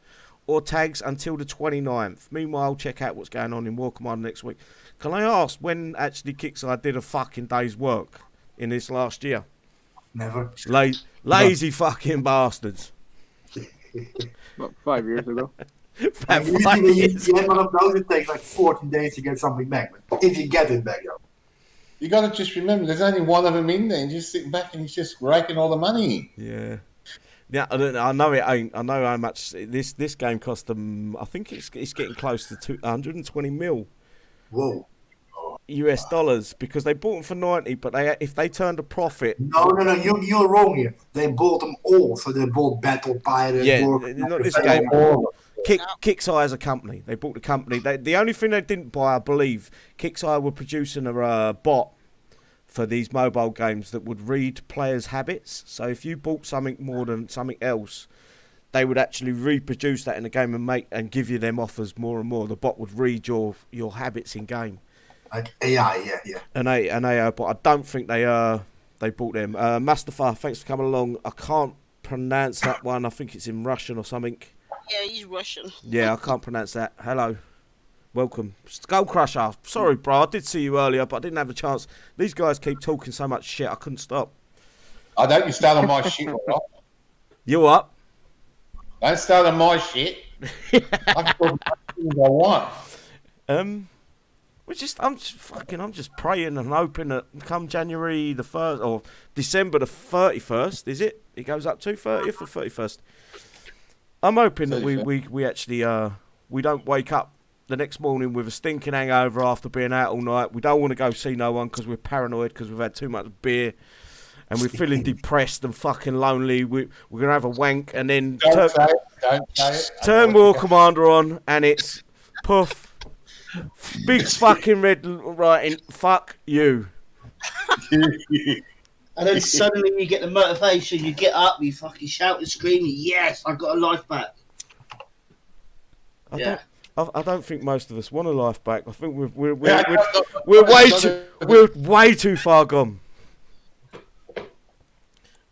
or tags until the 29th. Meanwhile, check out what's going on in War Commander next week. Can I ask when actually Kixeye did a fucking day's work in this last year? Never. Lazy fucking bastards. About 5 years ago. About 5 Usually years. you have one of those, it takes like 14 days to get something back. But if you get it back, though. You got to just remember, there's only one of them in there, and just sitting back and he's just raking all the money in. Yeah. Yeah, I know it ain't. I know how much this game cost them. I think it's getting close to 220 mil. Whoa. US dollars, because they bought them for 90, but if they turned a profit. No, you're wrong here. They bought them all, so they bought Battle Pirate. Yeah, not this game. Kixeye as a company. They bought the company. The only thing they didn't buy, I believe, Kixeye were producing a bot for these mobile games that would read players' habits. So if you bought something more than something else, they would actually reproduce that in the game and give you them offers more and more. The bot would read your habits in game. Like AI, yeah. An AI bot. I don't think they bought them. Mustafa, thanks for coming along. I can't pronounce that one. I think it's in Russian or something. Yeah, he's Russian. Yeah, I can't pronounce that. Hello. Welcome. Skull Crusher. Sorry, bro. I did see you earlier, but I didn't have a chance. These guys keep talking so much shit, I couldn't stop. I don't you start on my shit, right? You up? Don't start on my shit. I can talk about things I want. I'm just praying and hoping that come January the 1st or December the 31st, is it? It goes up to 30th or 31st. I'm hoping that we actually we don't wake up the next morning with a stinking hangover after being out all night. We don't want to go see no one because we're paranoid because we've had too much beer and we're feeling depressed and fucking lonely. We're gonna have a wank and then Don't say it. turn War Commander on and it's poof. Big fucking red writing, fuck you. And then suddenly you get the motivation, you get up, you fucking shout and scream, yes, I got a life back. I don't think most of us want a life back. I think we're way too far gone.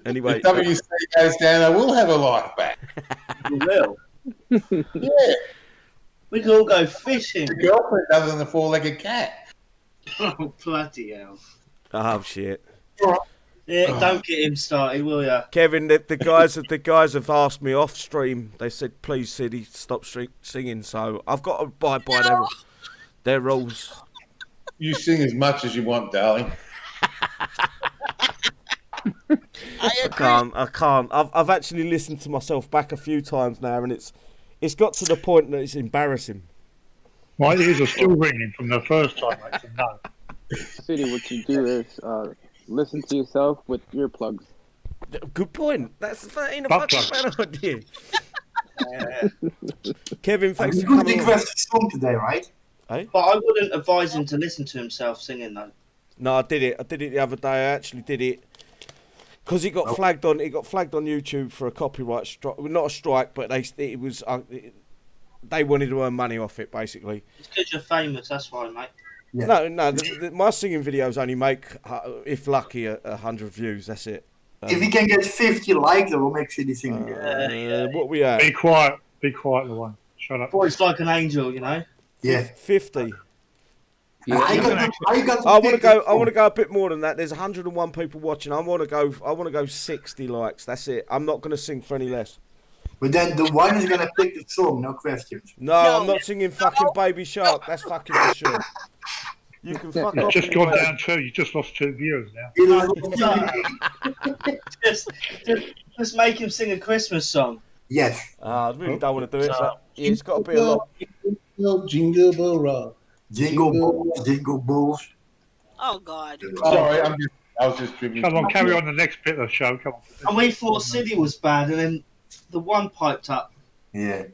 Anyway, if WC goes down, I will have a life back. You will. Yeah. We can all go fishing. The girlfriend other than the four-legged cat. Oh, bloody hell. Oh shit. Yeah, don't get him started, will ya? Kevin, the guys have asked me off stream. They said, please, Siddy, stop singing. So I've got to abide by their rules. You sing as much as you want, darling. I can't. I've actually listened to myself back a few times now, and it's got to the point that it's embarrassing. My ears are still ringing from the first time. No. City, what you do is listen to yourself with earplugs. Good point. That ain't a fucking bad idea. Kevin, thanks for coming. You requested a song today, right? Hey? But I wouldn't advise him to listen to himself singing, though. No, I did it the other day. I actually did it because it got flagged on. It got flagged on YouTube for a copyright strike. Well, not a strike, but they wanted to earn money off it, basically. It's because you're famous. That's why, mate. Yeah. No. My singing videos only make, if lucky, 100 views. That's it. If he can get 50 likes, then we'll make City sing again. What we at? Be quiet, the one. Shut up. Boy's like an angel, you know. Yeah. 50. Yeah, I want to go a bit more than that. There's 101 people watching. I want to go 60 likes. That's it. I'm not going to sing for any less. But then the one is gonna pick the song, no questions. No, I'm not singing fucking Baby Shark. That's fucking for sure. You can fuck It's off. just in your gone way. down 2. You just lost 2 viewers now. just, just make him sing a Christmas song. Yes. I really don't want to do it. So, yeah, it's got to be a lot. Jingle bell rock. Jingle balls, jingle balls. Oh God. Sorry, I was just dribbling. Come on, carry on the next bit of the show. Come on. And we thought City was bad, and then the one piped up. Yeah.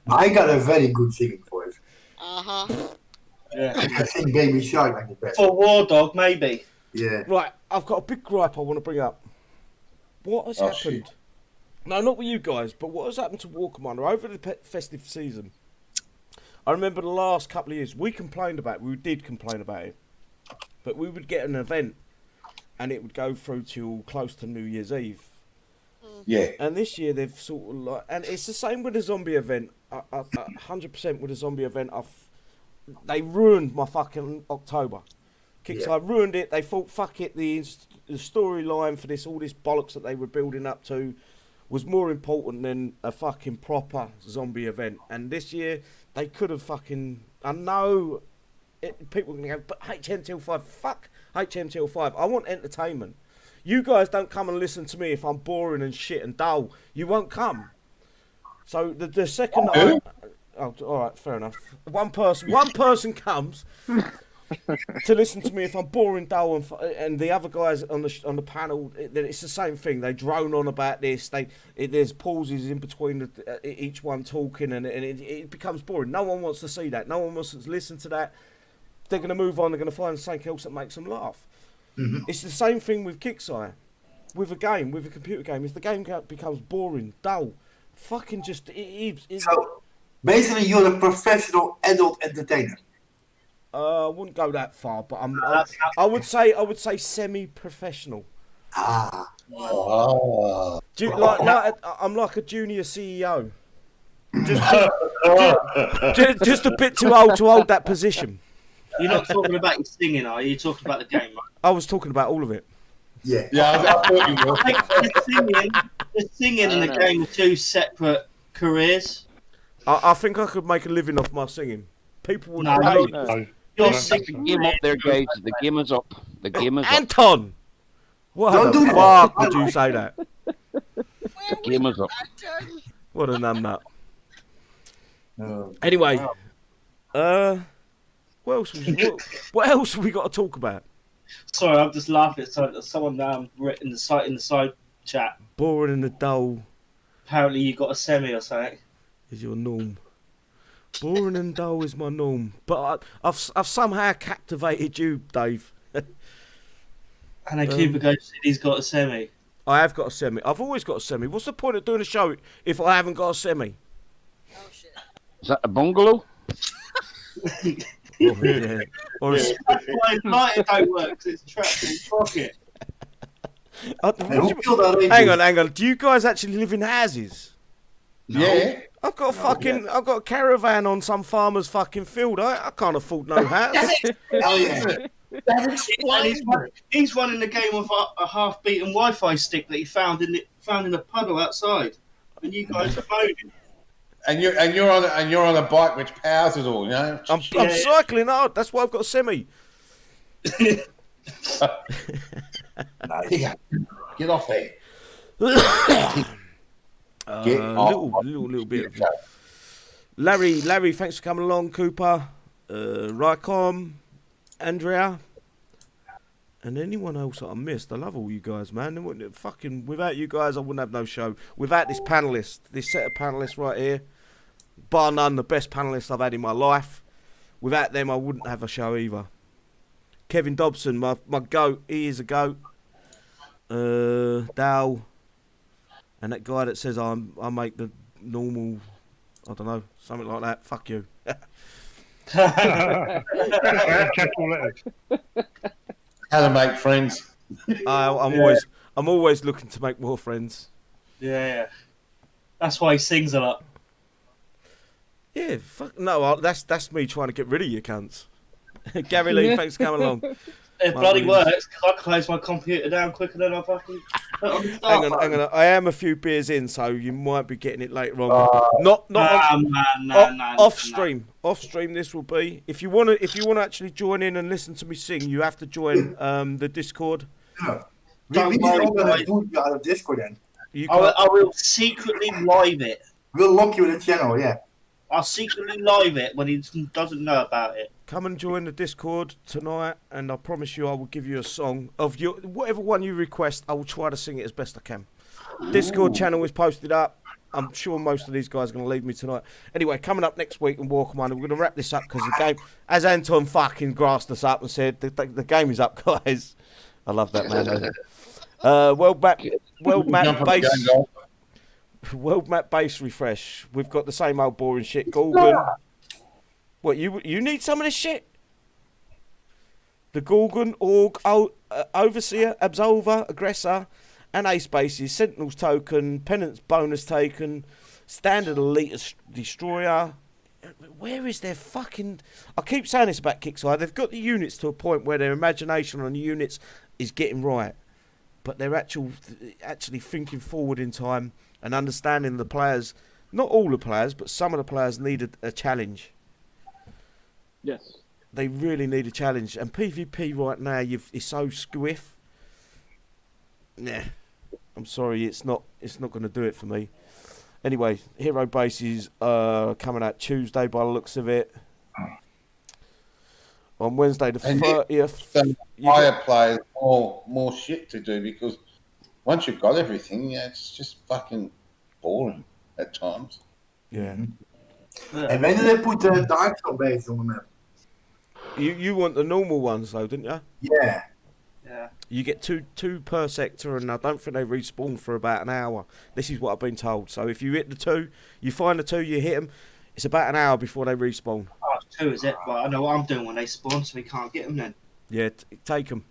I got a very good singing voice. Uh-huh. Yeah. I sing Baby Shark like the best. For War Dog, maybe. Yeah. Right, I've got a big gripe I want to bring up. What has happened? Shit. No, not with you guys, but what has happened to War Commander over the festive season? I remember the last couple of years, we did complain about it, but we would get an event and it would go through till close to New Year's Eve. Yeah. And this year they've sort of like, and it's the same with the zombie event. 100% with the zombie event. They ruined my fucking October. Kickstarter ruined it. They thought, fuck it, the storyline for all this bollocks that they were building up to was more important than a fucking proper zombie event. And this year they could have fucking. I know people are going to go, but HMTL5, fuck HMTL5. I want entertainment. You guys don't come and listen to me if I'm boring and shit and dull. You won't come. So the second oh, all right, fair enough. One person comes to listen to me if I'm boring, dull, and the other guys on the panel. It's the same thing. They drone on about this. There's pauses in between each one talking, and it becomes boring. No one wants to see that. No one wants to listen to that. They're going to move on. They're going to find something else that makes them laugh. Mm-hmm. It's the same thing with Kickstarter, with a computer game. If the game becomes boring, dull, fucking just So basically, you're a professional adult entertainer. I wouldn't go that far, but I would say semi-professional. Ah. Oh. I'm like a junior CEO. Just a bit too old to hold that position. You're not talking about your singing, are you? You're talking about the game, right? I was talking about all of it. Yeah. Yeah, I thought you were. The singing and the game are two separate careers. I think I could make a living off my singing. People would No, pay. No. You're The singing. game up there, guys. The game is up. The game is up. Anton! What Don't the do that. fuck would you say that? The game is up. What a numbnut. No. Anyway, what else have we got to talk about? Sorry, I'm just laughing at someone written the side chat. Boring and the dull Apparently, you got a semi or something. is your norm. Boring and dull is my norm. But I've somehow captivated you, Dave. And then Cuba goes, he's got a semi. I have got a semi. I've always got a semi. What's the point of doing a show if I haven't got a semi? Oh shit. Is that a bungalow? Yeah. Or a, That's why his lighter don't work, because it's trapped in his pocket. hang on. Do you guys actually live in houses? Yeah. I've got a caravan on some farmer's fucking field. I can't afford no house. Oh yeah. He's running the game with a half-beaten Wi-Fi stick that he found in a puddle outside, and you guys are moaning. And you're on a bike which powers it all, you know. I'm cycling hard. That's why I've got a semi. Get off there. Get off. Little bit. Of Larry, thanks for coming along. Cooper, Rycom, Andrea, and anyone else that I missed. I love all you guys, man. Without you guys, I wouldn't have no show. Without this set of panelists right here, bar none, the best panelists I've had in my life. Without them, I wouldn't have a show either. Kevin Dobson, my goat. He is a goat. Dow, and that guy that says I make the normal, I don't know, something like that. Fuck you. Capital letters. How to make friends. I'm always looking to make more friends. Yeah. That's why he sings a lot. Yeah, fuck no. That's me trying to get rid of you cunts. Gary Lee, thanks for coming along. It My bloody Williams. works because I close my computer down quicker than I fucking put on the start Hang on, button. hang on. I am a few beers in, so you might be getting it later on. Not off stream. Off stream. This will be. If you want to actually join in and listen to me sing, you have to join the Discord. Yeah. Don't We worry, all gonna guys. do it out of Discord then. You I will secretly live it. We'll lock you in the channel, yeah. I'll secretly live it when he doesn't know about it. come and join the Discord tonight, and I promise you, I will give you a song of your whatever one you request. I will try to sing it as best I can. Discord channel is posted up. I'm sure most of these guys are going to leave me tonight. Anyway, coming up next week in Walk One, we're going to wrap this up because the game, as Anton fucking grassed us up and said, the game is up, guys. I love that, man. World map base refresh. We've got the same old boring shit. Gorgon. What, you need some of this shit? The Gorgon, Org, Overseer, Absolver, Aggressor, and Ace bases, Sentinels token, Penance bonus taken, Standard Elite Destroyer. Where is their fucking... I keep saying this about Kickside. They've got the units to a point where their imagination on the units is getting right. But they're actually thinking forward in time and understanding the players. Not all the players, but some of the players need a challenge. Yes. They really need a challenge. And PvP right now is so squiff. Nah. I'm sorry, it's not going to do it for me. Anyway, Hero Bases coming out Tuesday by the looks of it. On Wednesday the 30th. Higher players more shit to do because once you've got everything, it's just fucking boring at times. Yeah. And when did they put the Downtime base on the map? You want the normal ones though, didn't you? Yeah. Yeah. You get two per sector, and I don't think they respawn for about an hour. This is what I've been told. So if you hit the two, you find the two, you hit them. It's about an hour before they respawn. Oh, two is it? Well, I know what I'm doing when they spawn, so we can't get them then. Yeah, take them.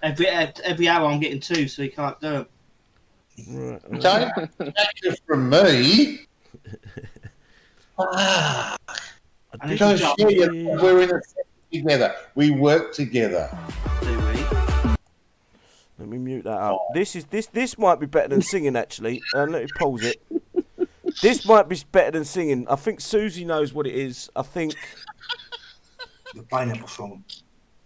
Every hour I'm getting two, so we can't do them. Right. Don't take it from me. Because we're in a set together. We work together. Do we? Let me mute that up. This might be better than singing actually. Let me pause it. This might be better than singing. I think Susie knows what it is. I think The pineapple song.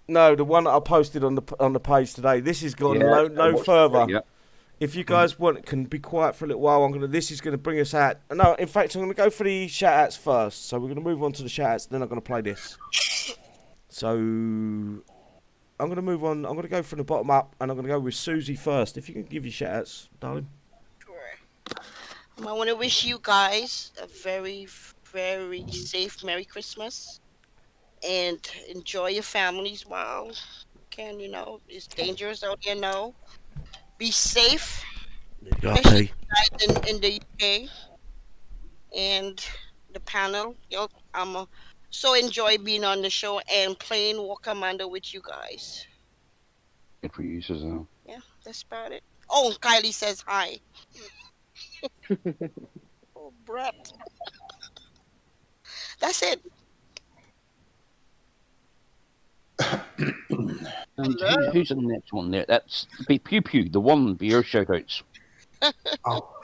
no, the one that I posted on the page today. This has gone no further. Yeah. If you guys can be quiet for a little while, this is gonna bring us out. No, in fact, I'm gonna go for the shout outs first. So we're gonna move on to the shout outs, then I'm gonna play this. So I'm gonna move on. I'm gonna go from the bottom up, and I'm gonna go with Susie first. If you can give your shout outs, darling. Sure. I want to wish you guys a very, very safe Merry Christmas, and enjoy your families while you can. It's dangerous out there now. Be safe, especially guys in the UK and the panel. I'm so enjoy being on the show and playing War Commander with you guys. Good for you, Susan. Yeah, that's about it. Oh, Kylie says hi. Oh, Brett. That's it. And who's the next one there? That's Pew Pew, the one for your shout outs. Oh.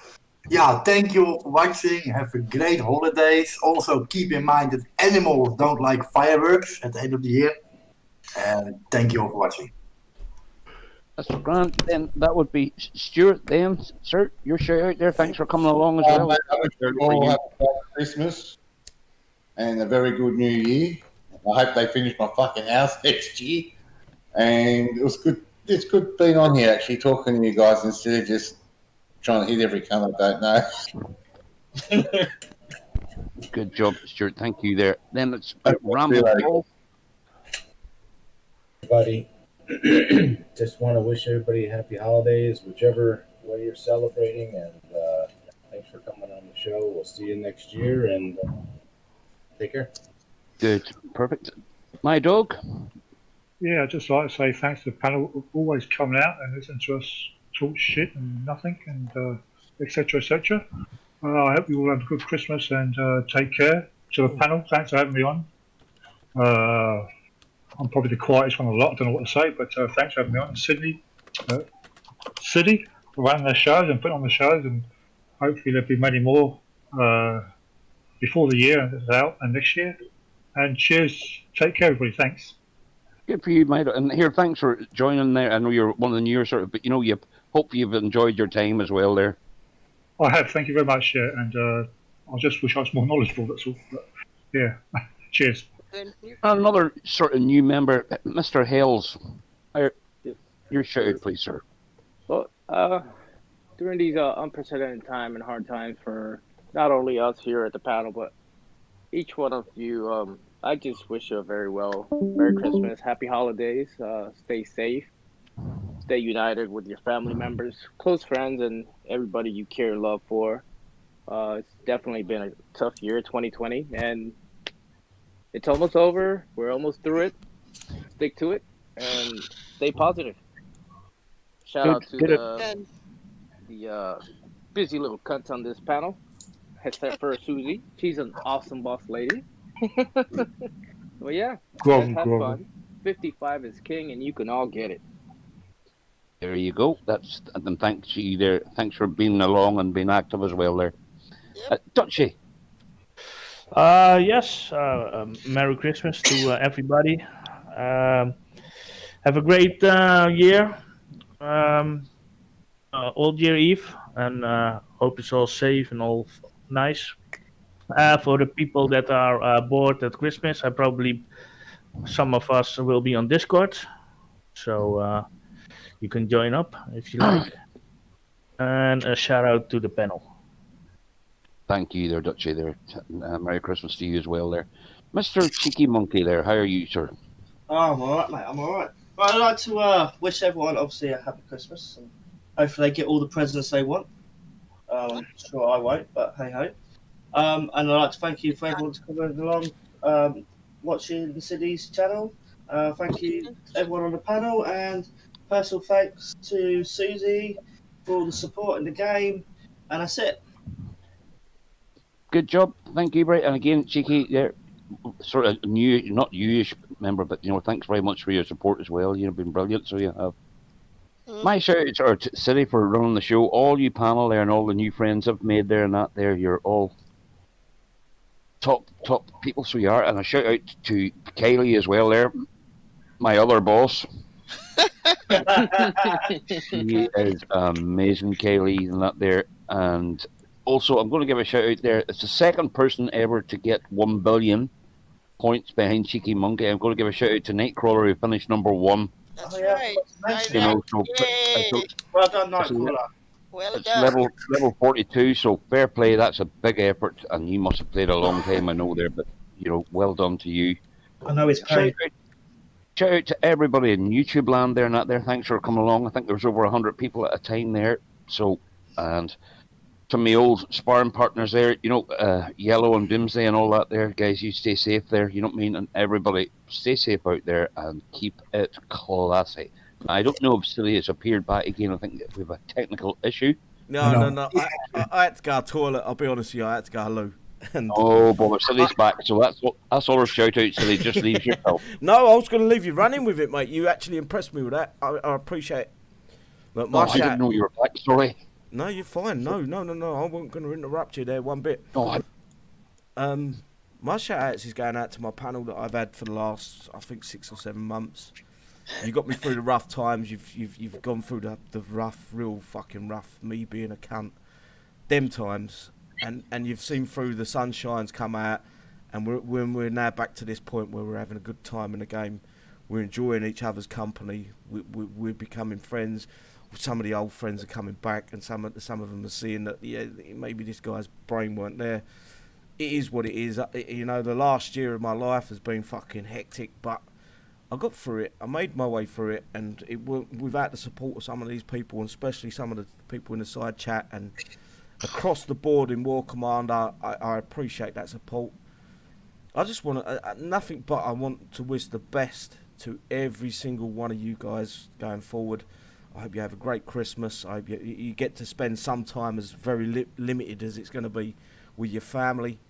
Yeah, thank you all for watching. Have a great holidays. Also, keep in mind that animals don't like fireworks at the end of the year. And thank you all for watching. That's grand. Then that would be Stuart. Then, sir, your shout out there. Thanks for coming along as well. I wish you all have a great Christmas and a very good New Year. I hope they finish my fucking house next year. And it was good. It's good being on here, actually, talking to you guys instead of just trying to hit every cunt I don't know. Good job, Stuart. Thank you there. Then it's Okay, Ramble see you later. Paul. Everybody, just want to wish everybody happy holidays, whichever way you're celebrating, and thanks for coming on the show. We'll see you next year, and take care. Good. Perfect. My dog. Yeah, I'd just like to say thanks to the panel for always coming out and listening to us talk shit and nothing and etc. etc. I hope you all have a good Christmas and take care. To the panel, thanks for having me on. I'm probably the quietest one of the lot. I don't know what to say, but thanks for having me on. City for running their shows and putting on the shows, and hopefully there'll be many more before the year is out and next year. And cheers. Take care, everybody. Thanks. Good for you, mate. And here, thanks for joining there. I know you're one of the newer sort of, but you hope you've enjoyed your time as well there. I have. Thank you very much. Yeah, and I just wish I was more knowledgeable. That's all. But, yeah. Cheers. And another sort of new member, Mr. Hales. Your shout out, please, sir. Well, during these unprecedented time and hard times for not only us here at the panel, but each one of you, I just wish you a Merry Christmas, Happy Holidays, stay safe, stay united with your family members, close friends, and everybody you care and love for. It's definitely been a tough year, 2020, and it's almost over. We're almost through it. Stick to it and stay positive. Shout out to the busy little cunts on this panel, except for Susie. She's an awesome boss lady. Well, yeah, let's have fun. 55 is king, and you can all get it. There you go. And thanks you there. Thanks for being along and being active as well there. Dutchie. Yes. Merry Christmas to everybody. Have a great year. Old Year Eve, and hope it's all safe and all nice. For the people that are bored at Christmas, some of us will be on Discord, so you can join up if you like. And a shout out to the panel. Thank you there, Dutchie there. Merry Christmas to you as well there. Mr. Cheeky Monkey there, how are you, sir? Oh, I'm alright, mate, I'm alright. Well, I'd like to wish everyone, obviously, a happy Christmas, and hopefully they get all the presents they want. I'm sure I won't, but hey-ho. And I'd like to thank you for everyone coming along, watching the City's channel. Thank you everyone on the panel, and personal thanks to Susie for all the support in the game. And that's it. Good job, thank you, Brett. And again, Cheeky, there, sort of new, not newish member, but thanks very much for your support as well. You've been brilliant, so you have. My shout out to City for running the show. All you panel there and all the new friends I've made there and that there, you're all top people, so you are. And a shout out to Kaylee as well there, my other boss. She is amazing, Kaylee, and that there. And also, I'm going to give a shout out there. It's the second person ever to get 1 billion points behind Cheeky Monkey. I'm going to give a shout out to Nightcrawler, who finished number 1. That's right. Well done, Nightcrawler. Well it's done. level 42, so fair play. That's a big effort, and you must have played a long time, I know there, but well done to you. I know it's paid. Shout out to everybody in YouTube land there and that there. Thanks for coming along. I think there was over 100 people at a time there. So, and to my old sparring partners there, Yellow and Doomsday and all that there, guys, you stay safe there, you know what I mean? And everybody, stay safe out there and keep it classy. I don't know if Silly has appeared back again. I think we have a technical issue. No. I had to go to the toilet. I'll be honest with you, I had to go to the loo. And oh, bother, Silly's back, so that's all our shout out, Silly. Just leave yourself. No, I was going to leave you running with it, mate. You actually impressed me with that. I appreciate it. Look, I didn't know you were back, sorry. No, you're fine. No. I wasn't going to interrupt you there one bit. Oh, my shout outs is going out to my panel that I've had for the last, I think, 6 or 7 months. You got me through the rough times. You've gone through the rough, real fucking rough. Me being a cunt, them times, and you've seen through the sunshines come out, and we're now back to this point where we're having a good time in the game. We're enjoying each other's company. We're becoming friends. Some of the old friends are coming back, and some of them are seeing that maybe this guy's brain weren't there. It is what it is. The last year of my life has been fucking hectic, but I got through it. I made my way through it, and without the support of some of these people, and especially some of the people in the side chat and across the board in War Command, I appreciate that support. I just want nothing but I want to wish the best to every single one of you guys going forward. I hope you have a great Christmas. I hope you get to spend some time, as very limited as it's going to be, with your family.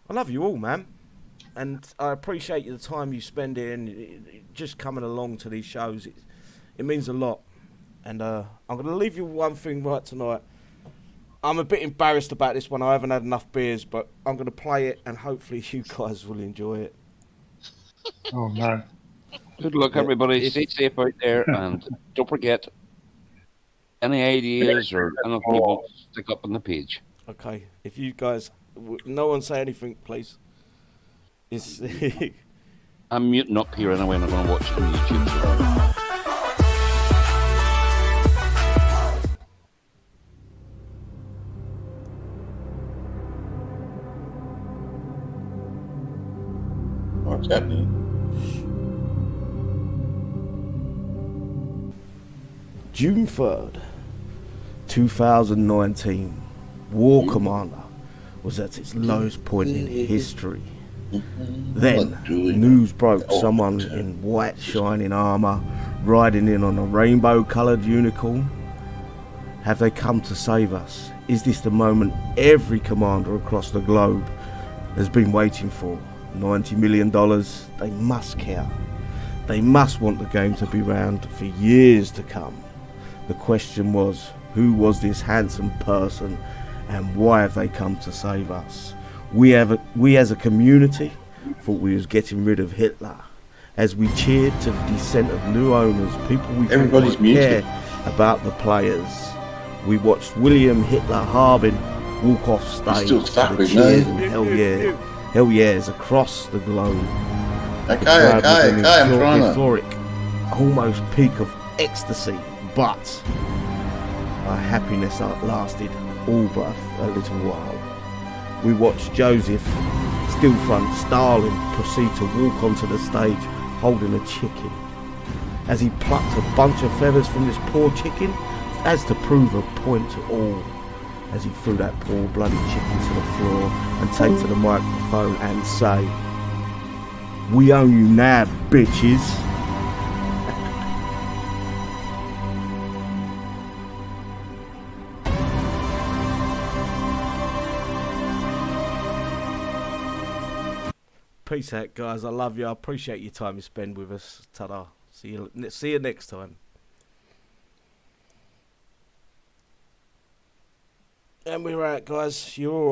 I love you all, man. and I appreciate the time you spend here and just coming along to these shows. It means a lot. And I'm going to leave you with one thing right tonight. I'm a bit embarrassed about this one. I haven't had enough beers, but I'm going to play it, and hopefully you guys will enjoy it. Oh no. Good luck, everybody. Stay safe out there, and don't forget any ideas or anything you want, stick up on the page. Okay, if you guys, no one say anything, please. It's I'm muting up here anyway, and I'm going to watch it on YouTube. What's happening? June 3rd, 2019. War Commander was at its lowest point in history. Then, news broke someone in white shining armour, riding in on a rainbow-coloured unicorn. Have they come to save us? Is this the moment every commander across the globe has been waiting for? $90 million, they must care. They must want the game to be around for years to come. The question was, who was this handsome person and why have they come to save us? We as a community thought we was getting rid of Hitler. As we cheered to the descent of new owners, people we thought would care about the players. We watched William Hitler Harbin walk off stage to the cheers and hell yeahs across the globe. Okay, I'm trying to. Euphoric, almost peak of ecstasy, but our happiness lasted all but a little while. We watched Joseph, still front Stalin, proceed to walk onto the stage holding a chicken. As he plucked a bunch of feathers from this poor chicken, as to prove a point to all, as he threw that poor bloody chicken to the floor and take to the microphone and say, "We own you now, bitches." Peace out, guys. I love you. I appreciate your time you spend with us. Ta-da. See you next time. And we're out, guys. You're all right.